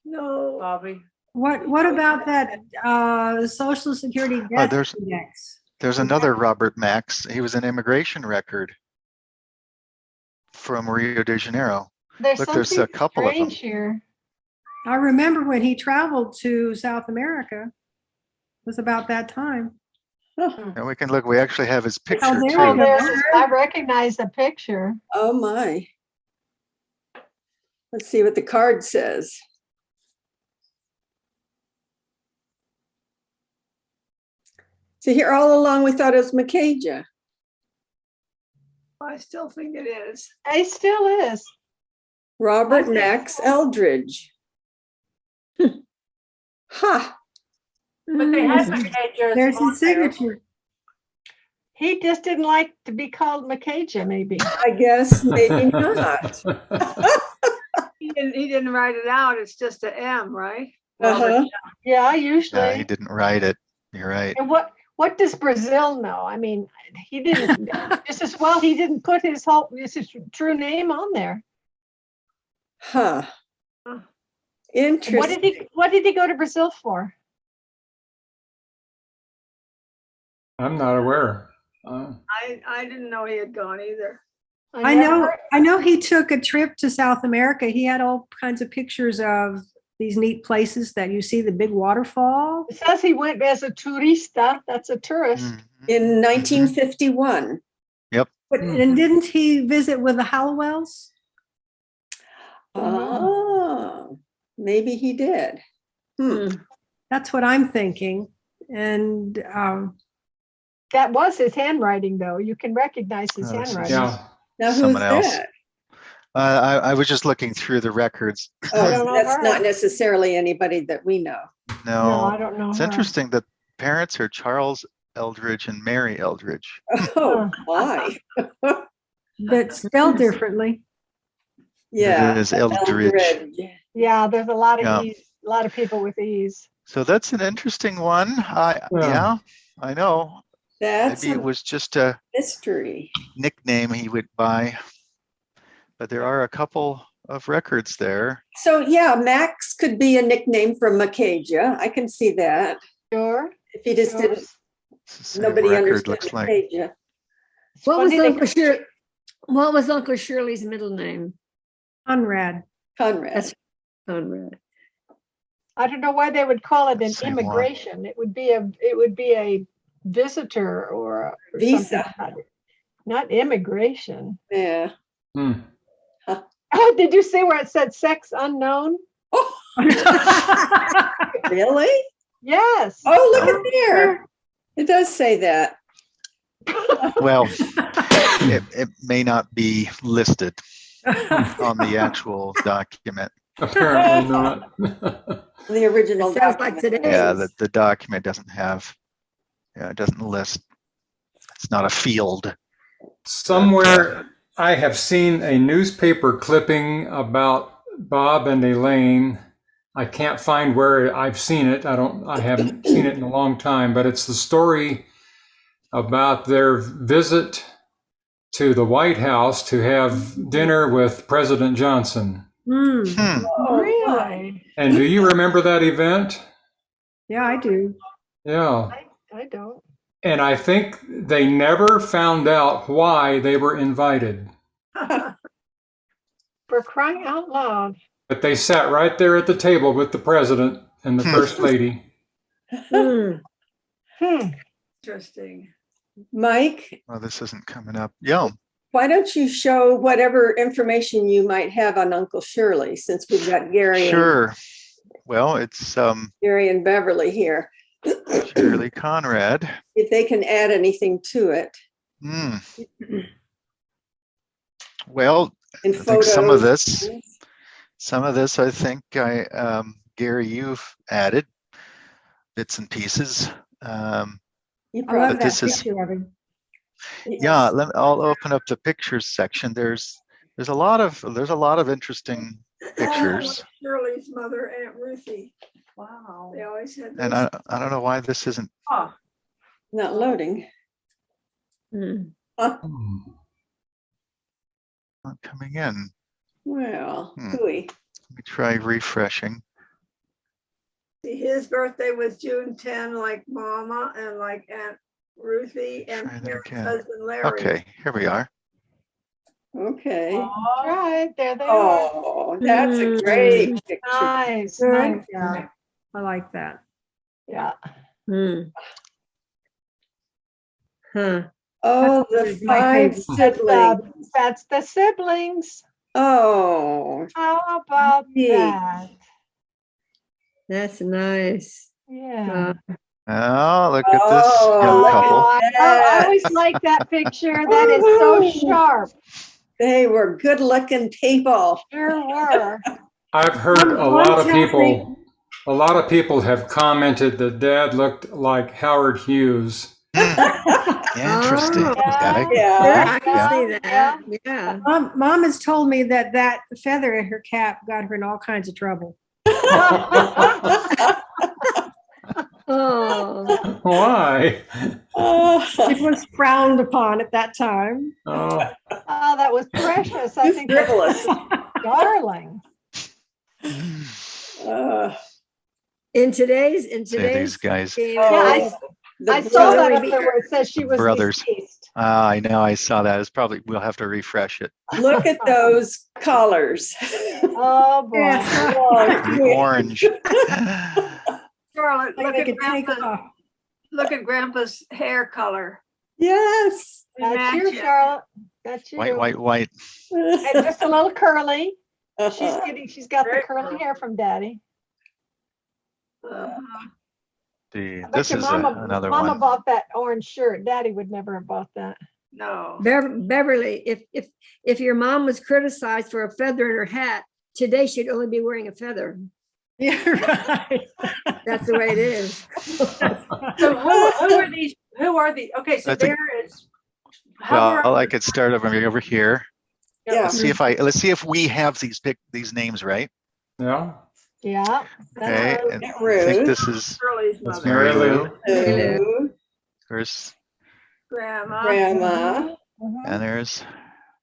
No, Bobby. What about that Social Security death index? There's another Robert Max. He was an immigration record from Rio de Janeiro. There's Look, there's a something couple of them. strange here. I remember when he traveled to South America. It was about that time. And we can look. We actually have his picture there too. you go. I recognize the picture. Oh, my. Let's see what the card says. So here all along we thought it was Macajah. I still think it is. It still is. Robert Max Eldridge. Huh. But they had Macajah's There's on his there. signature. He just didn't like to be called Macajah, maybe. I guess maybe not. He didn't write it out. It's just an M, right? Uh-huh. Yeah, usually. Yeah, he didn't write it. You're right. And what does Brazil know? I mean, he didn't just as well. He didn't put his true name on there. Huh. Interesting. What did he go to Brazil for? I'm not aware. I didn't know he had gone either. I know he took a trip to South America. He had all kinds of pictures of these neat places that you see the big waterfall. It says he went as a turista. That's a tourist. In 1951. But, and didn't he visit with the Hallowells? Oh, maybe he did. That's what I'm thinking. And that was his handwriting, though. You can recognize his handwriting. Yeah. Now who's Someone else. that? I was just looking through the records. Oh, don't know that's her. not necessarily anybody that we know. No, I No, don't know. it's her. interesting that parents are Charles Eldridge and Mary Eldridge. Oh, why? but spelled differently. Yeah. It is Eldridge. Yeah, there's a lot of Yeah. E's, a lot of people with E's. So that's an interesting one. Yeah, I know. That's Maybe it a was just a mystery. nickname he would buy. But there are a couple of records there. So yeah, Max could be a nickname from Acadia. I can see that. Sure. If he just Sure. didn't, It's the same nobody record, understood looks like. Acadia. What was funny they Uncle Shirley? What was Uncle Shirley's middle name? Conrad. Conrad. That's Conrad. I don't know why they would call it an Same one. immigration. It would be a visitor or Visa. something like that. Not immigration. Yeah. Hmm. Oh, did you see where it said sex unknown? Oh, really? Yes. Oh, look at there. It does say that. Well, it may not be listed on the actual document. Apparently not. The original Sounds like document. today. Yeah, the document doesn't have, yeah, it doesn't list. It's not a field. Somewhere I have seen a newspaper clipping about Bob and Elaine. I can't find where I've seen it. I haven't seen it in a long time, but it's the story about their visit to the White House to have dinner with President Johnson. Oh, Really? And do you remember that event? Yeah, I do. Yeah. I don't. And I think they never found out why they were invited. For crying out loud. But they sat right there at the table with the president and the first lady. Interesting. Mike, Well, this isn't coming up. Yeah. why don't you show whatever information you might have on Uncle Shirley, since we've got Gary Sure. Well, it's Gary and Beverly here. Shirley Conrad. If they can add anything to it. Hmm. Well, In I think some of photos. this, I think Gary, you've added bits and pieces. You I probably, love But that this is- picture of him. Yeah, I'll open up the pictures section. There's a lot of interesting pictures, Shirley's mother, Aunt Ruthie. Wow. They always had and those. I don't know why this isn't. Huh. not loading. Not coming in. Well, Hmm. hooey. Let me try refreshing. See, his birthday was June 10, like Mama and like Aunt Ruthie and Try that Karen's again. husband Larry. Okay, here we are. Okay. Right, there they are. Oh, that's a great picture. Nice. Good Nice. job. I like that. Yeah. Oh, That's the my five favorite. siblings. That's the siblings. Oh, How about Neat. that? That's nice. Yeah. Oh, look at this Oh, young look at couple. I always like that picture. That is so sharp. they were good looking people. Sure were. I've heard a One lot of tells me- people. A lot of people have commented that Dad looked like Howard Hughes. Interesting. Oh, guy. Yeah. I can see that. Yeah. Mom has told me that feather in her cap got her in all kinds of trouble. Oh, Why? It was frowned upon at that time. Oh, Oh, that was precious. I think that's Frivolous. darling. in today's See these guys. game, Oh, Yeah, I the saw that brother- up there where it says she was Brothers. deceased. I know, I saw that. It's probably, we'll have to refresh it. Look at those colors. Oh, boy. Yes. Oh, The yeah. orange. Charlotte, Like look they at could take Grandpa, off. look at Grandpa's hair color. Yes. We That's you, match it. Charlotte. That's you. White, white, white. And just a little curly. Uh-huh. She's got the Very curly curly. hair from Daddy. Uh-huh. See, I bet this your is another Mama one. bought that orange shirt. Daddy would never have bought that. No. Beverly, if your mom was criticized for a feather in her hat, today she'd only be wearing a feather. Yeah, right. That's the way it is. So who are these? Who are the? Okay, so I think- there is. hover Well, over I could start over here. Yeah. Let's see if we have these names right. Yeah. Yeah. Okay, That's and I Ruth. think this is Shirley's That's mother. Mary Mary Lou. Lou. Sue, There's Grandma, Grandma, and there's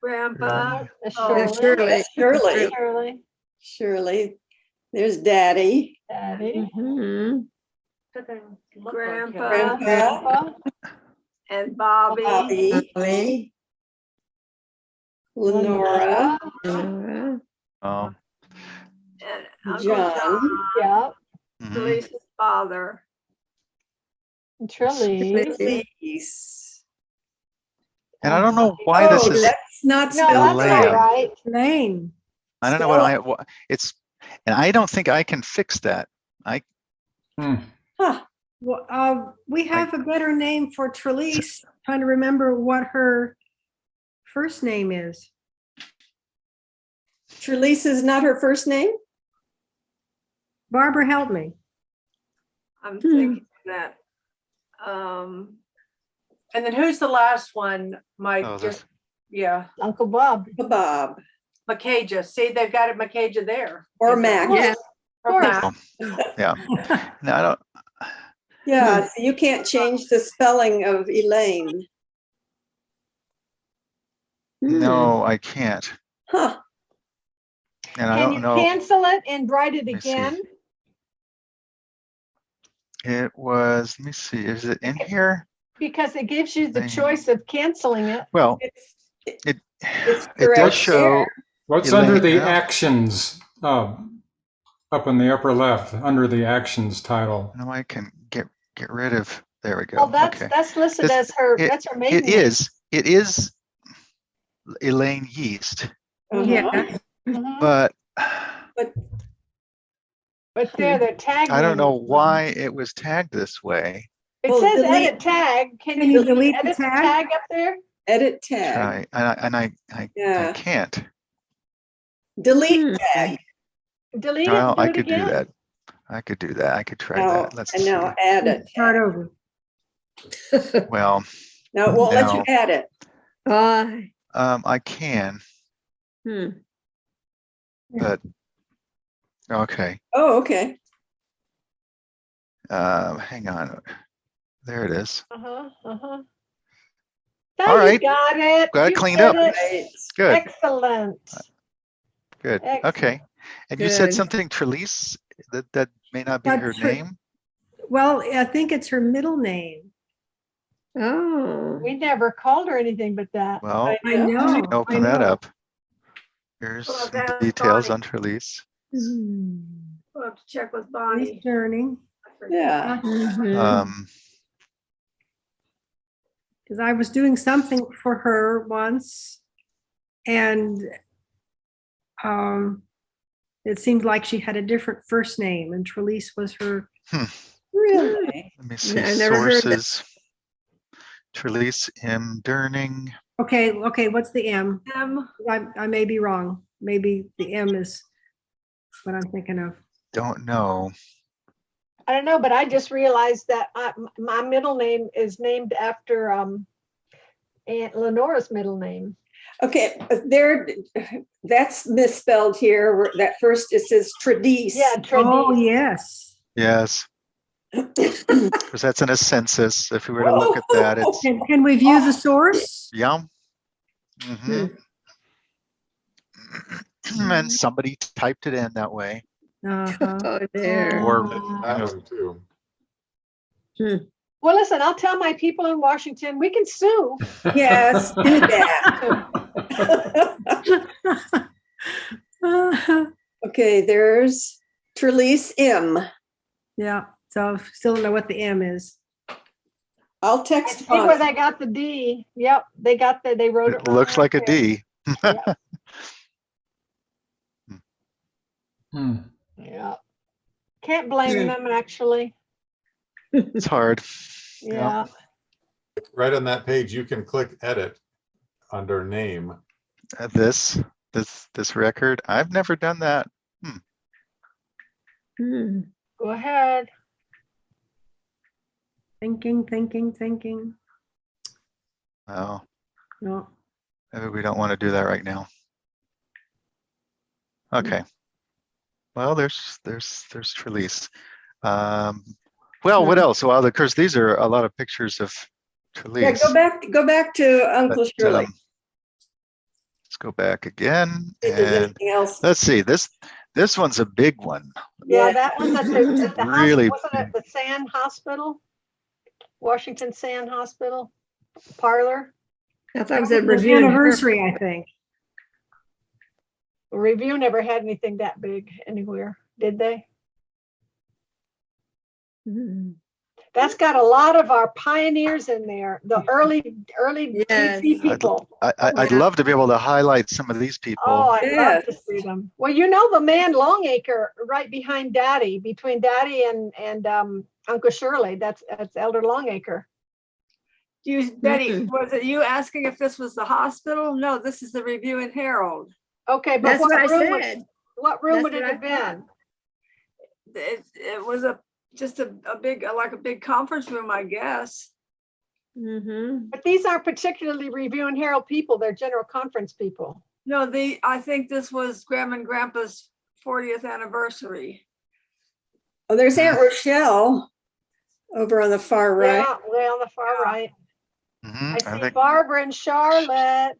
Grandpa. Shirley. Shirley. Shirley, Shirley. Shirley. There's Daddy, Daddy. Mhm. Grandpa. Grandpa, Grandpa. And Bobby. Bobby, Shirley. Lenora, Lenora. oh, And Uncle John. John. Yeah. mhm. Lisa's father. And Trilly. Elise. And I don't know why this Oh, is. that's not No, that's spelled Elaine. not right. right. Lane. I don't know what it's, and I don't think I can fix that. Hmm. Huh. Well, we have a better name for Trelise. Trying to remember what her first name is. Trelise is not her first name? Barbara, help me. I'm thinking that. Um, And then who's the last one? Mike. Oh, this- Yeah, Uncle Bob. Bob Macaja. See, they've got it Macaja there. or Max. Yeah. Or course. Mac. Yeah. No, I don't. Yeah, so you can't change the spelling of Elaine. No, I can't. Huh. And I Can don't you know. cancel it and write it Let me see. again? It was. Let me see. Is it in here? Because it gives you the Thing. choice of canceling it. Well, It's it it's it does correct show. there. What's Elaine, under the yeah. actions? Up in the upper left, under the actions title. No, I can get rid of. There we go. Well, that's Okay. listed This- as her. it- That's her maiden It name. is. It is Elaine Yeast, Uh-huh. Yeah. Mhm. but But there, they're tagged. I don't know names. why it was tagged this way. It Well, says delete- edit tag. Can Can you you delete the edit the tag? tag up there? Edit tag. Try, and I Yeah. can't. Delete tag. Delete it. Well, and do I it could do again. that. I could do that. I could try Now, that. Let's and see. now add it. Start over. Well, Now it won't let you No. add it. I can, Hmm. but okay. Oh, okay. Hang on. There it is. Uh-huh. All You right. got it. Got it You cleaned did up. it. Right. Good. Excellent. Good. Excellent. Okay. And you said Good. something, Trelise, that may not be Not her Tre- name. Well, I think it's her middle name. Oh. We never called her anything but that. Well, I know. open I that know. up. Here's Well, some that's details Bonnie. on Trelise. Hmm. We'll have to check with Nice Bonnie. journey. Yeah. Mhm. Because I was doing something for her once, and it seemed like she had a different first name, and Trelise was her. Really? Let me see I never heard that. sources. Trelise M. Durning. Okay, what's the M? M. I may be wrong. Maybe the M is what I'm thinking of. Don't know. I don't know, but I just realized that my middle name is named after Aunt Lenora's middle name. Okay, there, that's misspelled here. That first, it says Tradice. Yeah, Oh, Tradice. yes. Yes, because that's in a census. If we were to look at that, it's Can we view the source? yeah. Mhm. And somebody typed it in that way. Uh-huh. Oh, there. Or I know too. Well, listen, I'll tell my people in Washington, we can sue. Yes, do that. Okay, there's Trelise M. Yeah, so still don't know what the M is. I'll I text see where Bonnie. they got the D. Yep, they wrote it It wrong looks right like a there. D. Hmm. Yeah. Can't blame them, actually. It's hard. Yeah. Right on that page, you can click edit under name. This record, I've never done that. Hmm. Go ahead. Thinking. Oh, No. maybe we don't want to do that right now. Okay. Well, there's Trelise. Well, what else? Well, of course, these are a lot of pictures of Yeah, Trelise. go back to Uncle But, Shirley. let's go back again, If there's and anything else. let's see. This one's a big one. Yeah, Yeah. that one's at the Really hospital, wasn't it the Sand Hospital? Washington Sand Hospital parlor. I thought it was That a was review. an anniversary, I think. Review never had anything that big anywhere, did they? Mhm. That's got a lot of our pioneers in there, the early Yes. TV people. I'd love to be able to highlight some of these people. Oh, I'd love to Yes. see them. Well, you know the man Longacre right behind Daddy, between Daddy and Uncle Shirley. That's Elder Longacre. Betty, was it you asking if this was the hospital? No, this is the Review and Herald. Okay, but That's what I room said. what room That's would it what have I thought. been? It was just a big, like a big conference room, I guess. Mm-hmm. But these aren't particularly Review and Herald people. They're general conference people. No, I think this was Grandma and Grandpa's 40th anniversary. Oh, there's Aunt Rochelle over on the far right. Yeah, way on the far right. Mhm, I I see think Barbara and Charlotte.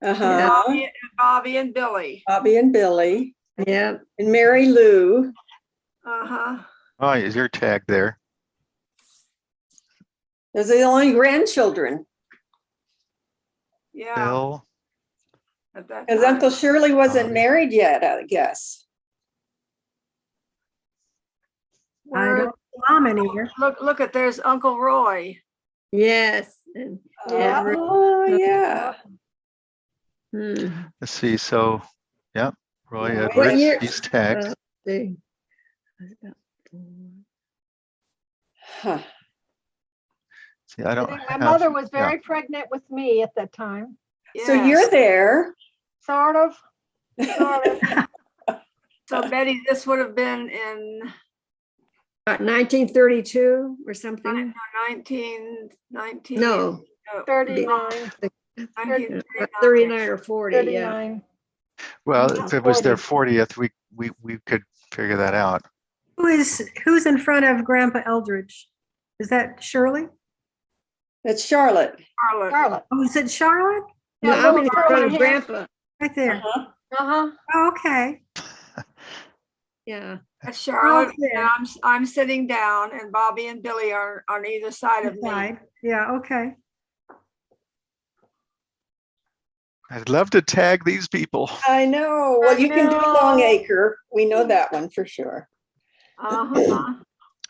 Uh-huh. Bobby and Billy. Bobby and Billy Yeah. and Mary Lou. Uh-huh. oh, is your tag there? Those are the only grandchildren. Yeah. Bill. At that Because time. Uncle Shirley wasn't Bobby. married yet, I guess. I don't know mom in here. Look at there's Uncle Roy. Yes. And- Yeah. Oh, yeah. Hmm. Let's see. So, yeah, Roy Roy. What Edwards. year? He's tagged. let's see. Huh. See, I I don't think my have. mother was yeah. very pregnant with me at that time. So you're there. Sort of. Sort of. So Betty, this would have been in 1932 or something. 19. No, 39. 1939. 39 or 40. Yeah. 39. Well, Not if it was their 40. 40th, we could figure that out. Who's in front of Grandpa Eldridge? Is that Shirley? That's Charlotte. Charlotte. Oh, is it Charlotte? No, Yeah, I'm in little front girl of here. Grandpa. Right there. Uh-huh. Oh, okay. Yeah. That's Charlotte, there. and I'm sitting down, and Bobby and Billy are on either side of me. Side. Yeah, okay. I'd love to tag these people. I know. Well, you can do know. Longacre. We know that one for sure. Uh-huh.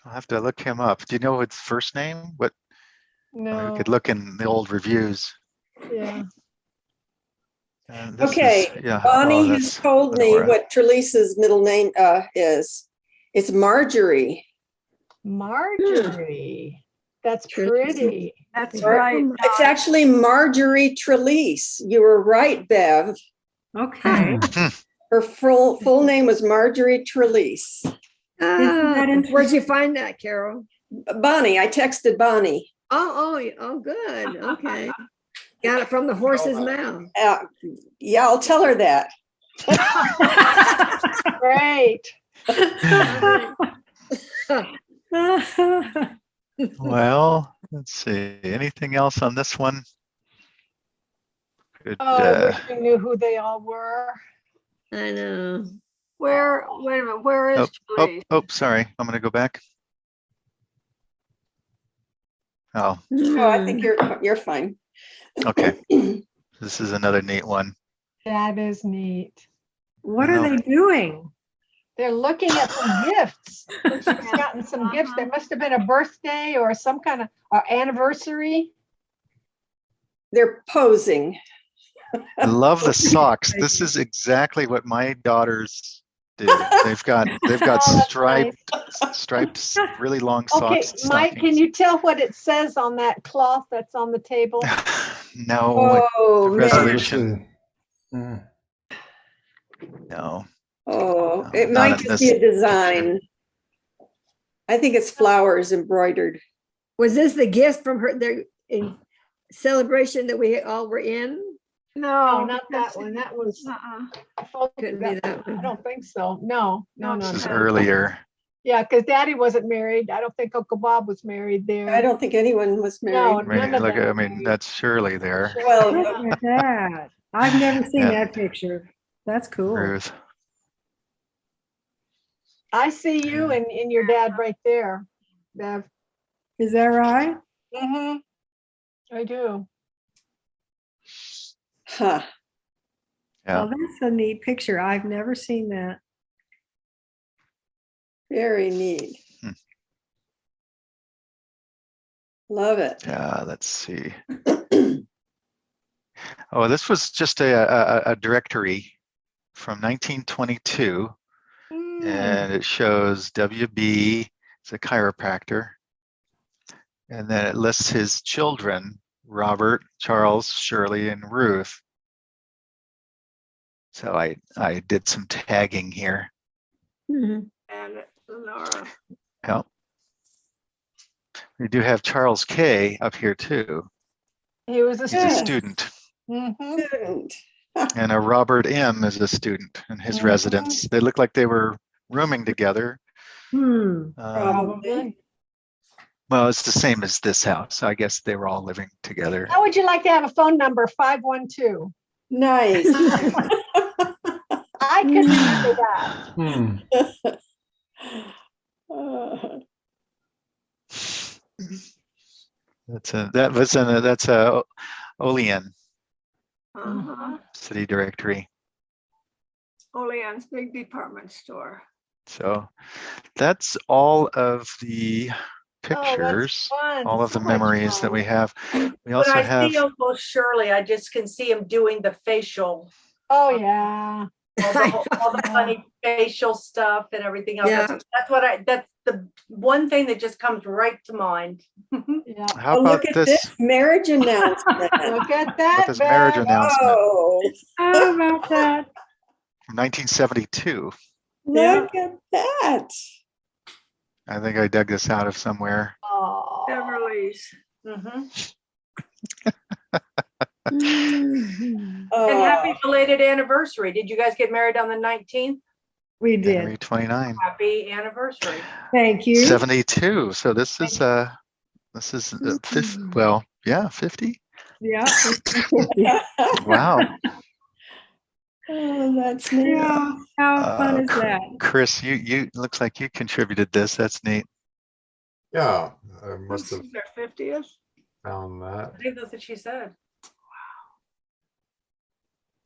I'll have to look him up. Do you know his first name? What? No. We could look in the old reviews. Yeah. This Okay, is- yeah. Bonnie oh, has that's told me Lenora. what Trelisa's middle name is. It's Marjorie. Marjorie. That's pretty. That's Right. right. It's actually Marjorie Trelise. You were right, Bev. Okay. Her full name was Marjorie Trelise. Ah, interesting? where'd you find that, Carol? Bonnie, I texted Bonnie. Oh, good. Okay. Got it from the horse's mouth. Yeah, I'll tell her that. Great. Well, let's see. Anything else on this one? Good. Oh, I wish we knew who they all were. I know. Wait a minute, where is Trelise? Oh, sorry. I'm going to go back. Oh, Oh, I think you're fine. okay. This is another neat one. That is neat. What are they doing? They're looking at some gifts. She's gotten some gifts. There must have been a birthday or some kind of anniversary. They're posing. I love the socks. This is exactly what my daughters do. They've got Oh, that's striped, really long Okay, socks. And Mike, can stockings. you tell what it says on that cloth that's on the table? No, Oh, the man. resolution. Mm. No. Oh, No, it not might in just be a this design. I think it's flowers embroidered. Was this the gift from her, their in celebration that we all were in? No, not that one. That was. Couldn't be that I one. don't think so. No. This is no. earlier. Yeah, because Daddy wasn't married. I don't think Uncle Bob was married there. I don't think anyone was No, married. none of Look, them I were mean, married. that's surely there. Well, Look at that. I've never seen Yeah. that picture. That's cool. Ruth. I see you and your dad right there, Bev. Is that right? Mm-hmm. I do. huh. Yeah. Oh, that's a neat picture. I've never seen that. Very neat. Hmm. Love it. Let's see. Oh, this was just a directory from 1922, and it shows WB, it's a chiropractor, and then it lists his children, Robert, Charles, Shirley, and Ruth. So I did some tagging here. Mhm. And Laura. Yeah. We do have Charles K up here too. He was a He's a student. student. Mhm. Student. And a Robert M is a student in his residence. They look like they were rooming together. Probably. Well, it's the same as this house. I guess they were all living together. How would you like to have a phone number? 512. Nice. I can remember that. Hmm. That's a Olean Uh-huh. city directory. Olean's big department store. So that's all of the Oh, that's pictures, fun. all of So the much memories that fun. we have. We When also I have see Uncle Shirley, I just can see him doing the facial, Oh, yeah. all the funny facial stuff and everything else. Yeah. That's the one thing that just comes right to mind. Yeah. how Oh, about look at this? this marriage announcement. Look at that. This marriage Bev. announcement Oh, How about that? from 1972. look at that. I think I dug this out of somewhere. Oh. Beverly's. Mhm. Mhm. Oh, And happy belated anniversary. Did you guys get married on the 19th? We January did. 29, Happy anniversary. Thank you. 72. So this is 50, well, yeah, 50. Yeah. Wow. oh, that's neat. Yeah. How fun is that? Chris, you looks like you contributed this. That's neat. Yeah, I must This have is their 50th. found that. I think that's what she said.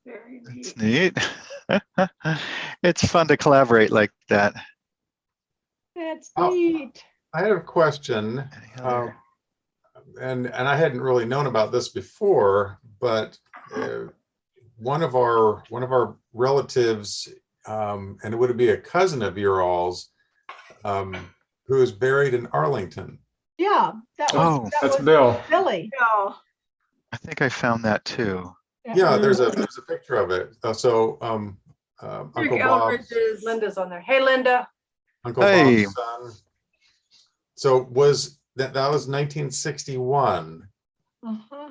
Very neat. It's neat. It's fun to collaborate like that. That's Oh. neat. I had a question, Any other- and I hadn't really known about this before, but one of our relatives, and it would be a cousin of your all's, who is buried in Arlington. Yeah, that Oh, was, That's was Bill. Billy. No, I think I found that too. Yeah, there's a picture of it. So Uncle Rick Bob's Eldridge is Linda's on there. Hey, Linda. Uncle Hey. Bob's son. So was that was 1961? Uh-huh.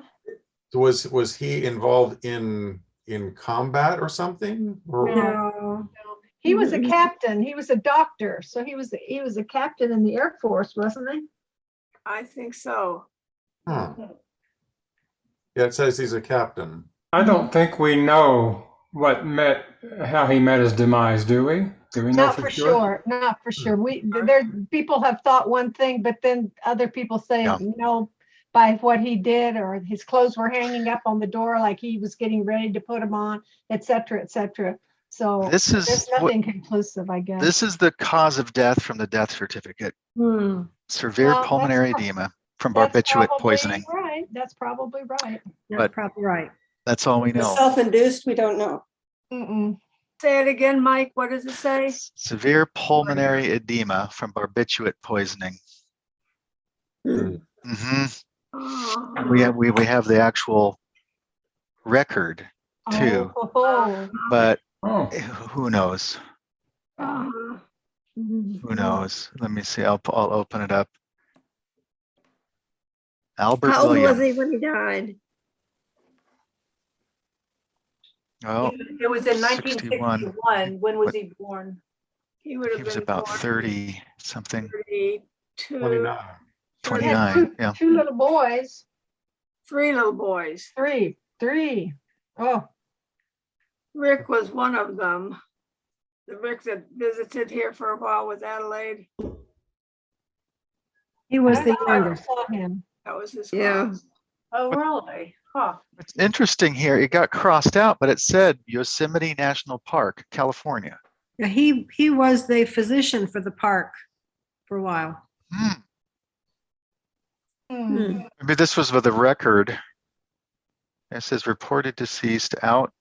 Was he involved in combat or something? Or, No. He was a captain. He was a doctor. So he was a captain in the Air Force, wasn't he? I think so. Huh. Yeah, it says he's a captain. I don't think we know how he met his demise, do we? Do we know Not for sure. Not for sure. People have thought one thing, but then other people say, Yeah. no, by what he did, or his clothes were hanging up on the door like he was getting ready to put them on, et cetera, et cetera. So This is there's what- nothing conclusive, I guess. This is the cause of death from the death certificate. Hmm. Severe Well, that's pulmonary prob- edema from That's barbiturate probably poisoning. right. That's probably right. That's But- probably right. That's all we The know. self-induced, we don't know. Mm-mm. Say it again, Mike. What does it say? Severe pulmonary edema from barbiturate poisoning. Hmm. hmm Oh, We have the actual record too, Oh, but Oh, who knows? uh, Who knows? Let me see. I'll open it up. Albert How old was William. he when he died? Oh, It was in 61. 1961. When was What- he born? he would he have was been about born 30 something, 32. 29. he had 29. Yeah. two little boys. 3 little boys. Three. Oh, Rick was one of them. The Rick that visited here for a while with Adelaide. He was I the never youngest. saw him. That was his Yeah. class. Oh, really? Huh. It's interesting here. It got crossed out, but it said Yosemite National Park, California. Yeah, he was the physician for the park for a while. Hmm. Hmm. Maybe this was with a record. It says reported deceased out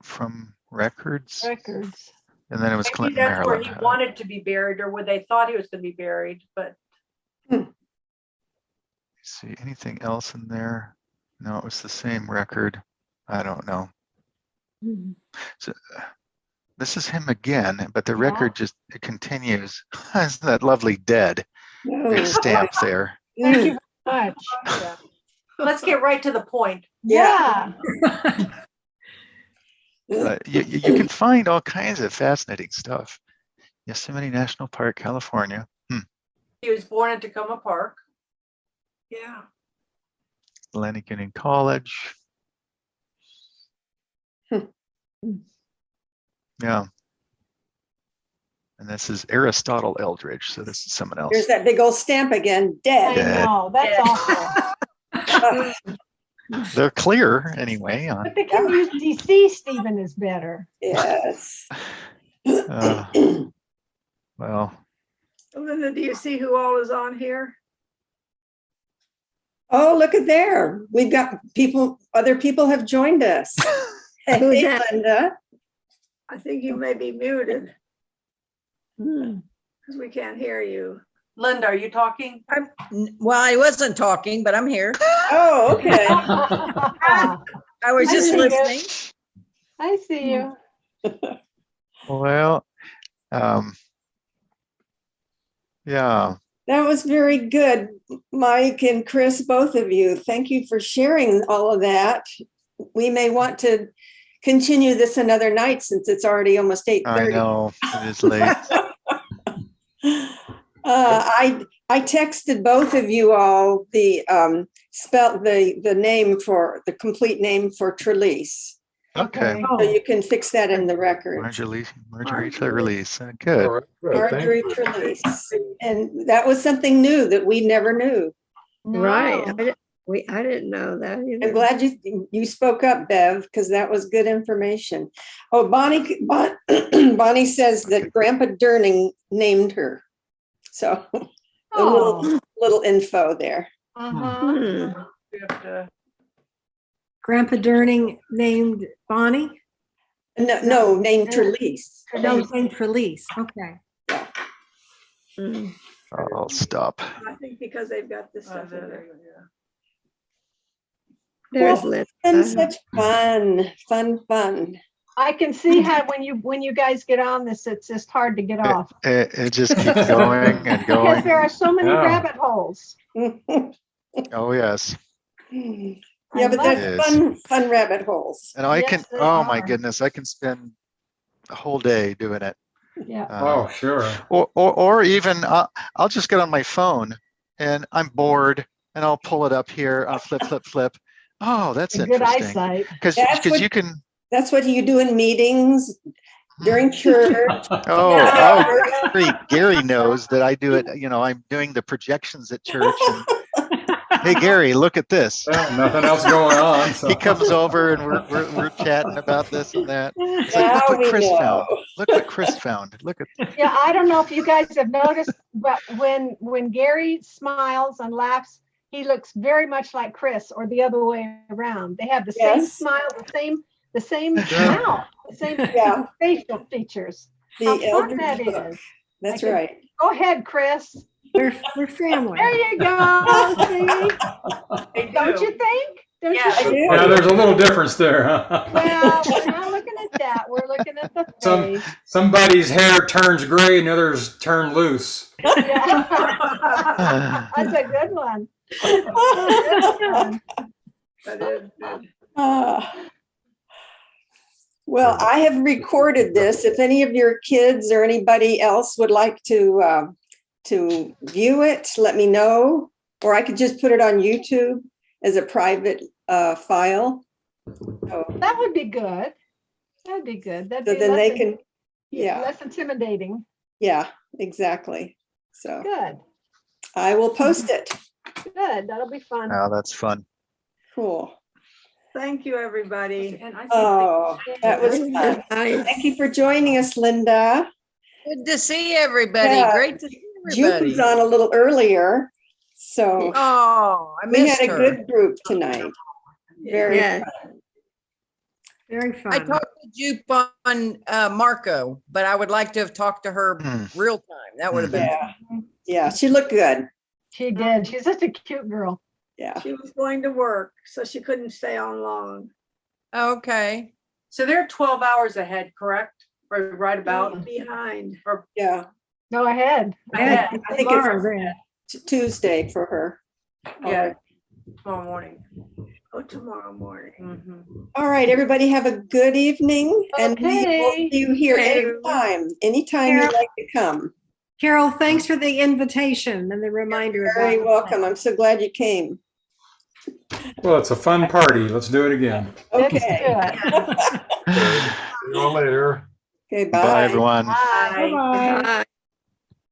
from records. Records. And then it was Maybe Clinton, that's where Maryland. he wanted to be buried, or where they thought he was going to be buried. But See anything else in there? No, it was the same record. I don't know. So this is him again, but the Yeah. record just it continues. Isn't that lovely dead? No. Big stamp there. Thank you very much. yeah. Let's get right to the point. Yeah. But you can find all kinds of fascinating stuff. Yosemite National Park, California. He was born in Tacoma Park. Yeah. Atlantic Union College. Yeah. And this is Aristotle Eldridge. So this is someone else. There's that big old stamp again, I dead. Dead. know, that's Yeah. awful. They're clear anyway. But they can use deceased even is better. Yes. Well, Linda, do you see who all is on here? Oh, look at there. We've got people, other people have joined us. Who's Hey, that? Linda. I think you may be muted Hmm. because we can't hear you. Linda, are you talking? Well, I wasn't talking, but I'm here. Oh, okay. I was I just see you. listening. I see you. well, yeah. That was very good, Mike and Chris, both of you. Thank you for sharing all of that. We may want to continue this another night since it's already almost 8:30. I know it is late. I texted both of you all the name for the complete name for Trelease, Okay. so you can fix that in the record. Marjorie release. Good. All right, good. Thank Marjorie you. Trelease, and that was something new that we never knew. Right. No. I didn't know that I'm either. glad you spoke up, Bev, because that was good information. Oh, Bonnie Bonnie says that Grandpa Durning named her, so a Oh. little info there. Uh-huh. Hmm. We have to- Grandpa Durning named Bonnie? No, named Trelease. No, named Trelease. Okay. Hmm. I'll stop. I think because they've got this oh, stuff in there there. you go, yeah. There's Well, Linda. And such fun. I can see how when you guys get on this, it's just hard to get off. It just keeps going and Because going. there are so many Yeah. rabbit holes. Oh, yes. Yeah, but love that's it. fun rabbit holes. And I Yes, can, they oh my are. goodness, I can spend a whole day doing it. Yeah. oh, sure. Or even I'll just get on my phone and I'm bored and I'll pull it up here. I'll flip. Oh, that's Good interesting. eyesight. Because That's what- you can. That's what you do in meetings, during church. Oh, Gary knows that I do it. You know, I'm doing the projections at church, and Hey, Gary, look at this. Well, nothing else going on. So. He comes over and we're chatting about this and that. It's like, Now look what we Chris know. found. Look what Chris found. Look at Yeah, I don't know if you guys have noticed, but when Gary smiles and laughs, he looks very much like Chris, or the other way around. They have the same Yes. smile, the same mouth, the same Yeah. facial features. The How fun Eldridge that book. is. That's I can- right. Go ahead, Chris. We're family. There you go. See? They Don't do. you think? Don't Yeah, you I think? do. Yeah, there's a little difference there. Huh? Well, we're not looking at that. We're looking at the face. Somebody's hair turns gray and others turn loose. Yeah. that. That's a good one. Good one. That is good. Well, I have recorded this. If any of your kids or anybody else would like to view it, let me know. Or I could just put it on YouTube as a private file. So That would be good. That'd be good. That'd so be then they less, can, yeah, less intimidating. yeah, exactly. So Good. I will post it. Good. That'll be fun. Oh, that's fun. Cool. Thank you, everybody. And I think Oh, that was fun. Thank you for joining us, Linda. Good to see everybody. Yeah. Great to see Jude everybody. was on a little earlier, so Oh, I we missed had a her. good group tonight. Very Yeah. fun. Very fun. I talked to Jupe on Marco, but I would like to have talked to her Hmm. real time. That would have been. Yeah, yeah, she looked good. She did. She's such a cute girl. Yeah. She was going to work, so she couldn't stay on long. Okay. so. They're 12 hours ahead, correct? Or right about? Behind. Or Yeah, Go ahead. Yeah, ahead. I think tomorrow then. it's Tuesday for her. Yeah. Tomorrow morning. Oh, tomorrow morning. Mhm. All right, everybody have a good evening and we will Okay. see you here Okay. anytime you'd Carol. like to come. Carol, thanks for the invitation and the reminder. You're very about- welcome. I'm so glad you came. Well, it's a fun party. Let's do it again. Let's do Okay. it. See you all later. Okay, Bye, everyone. Bye. Bye-bye.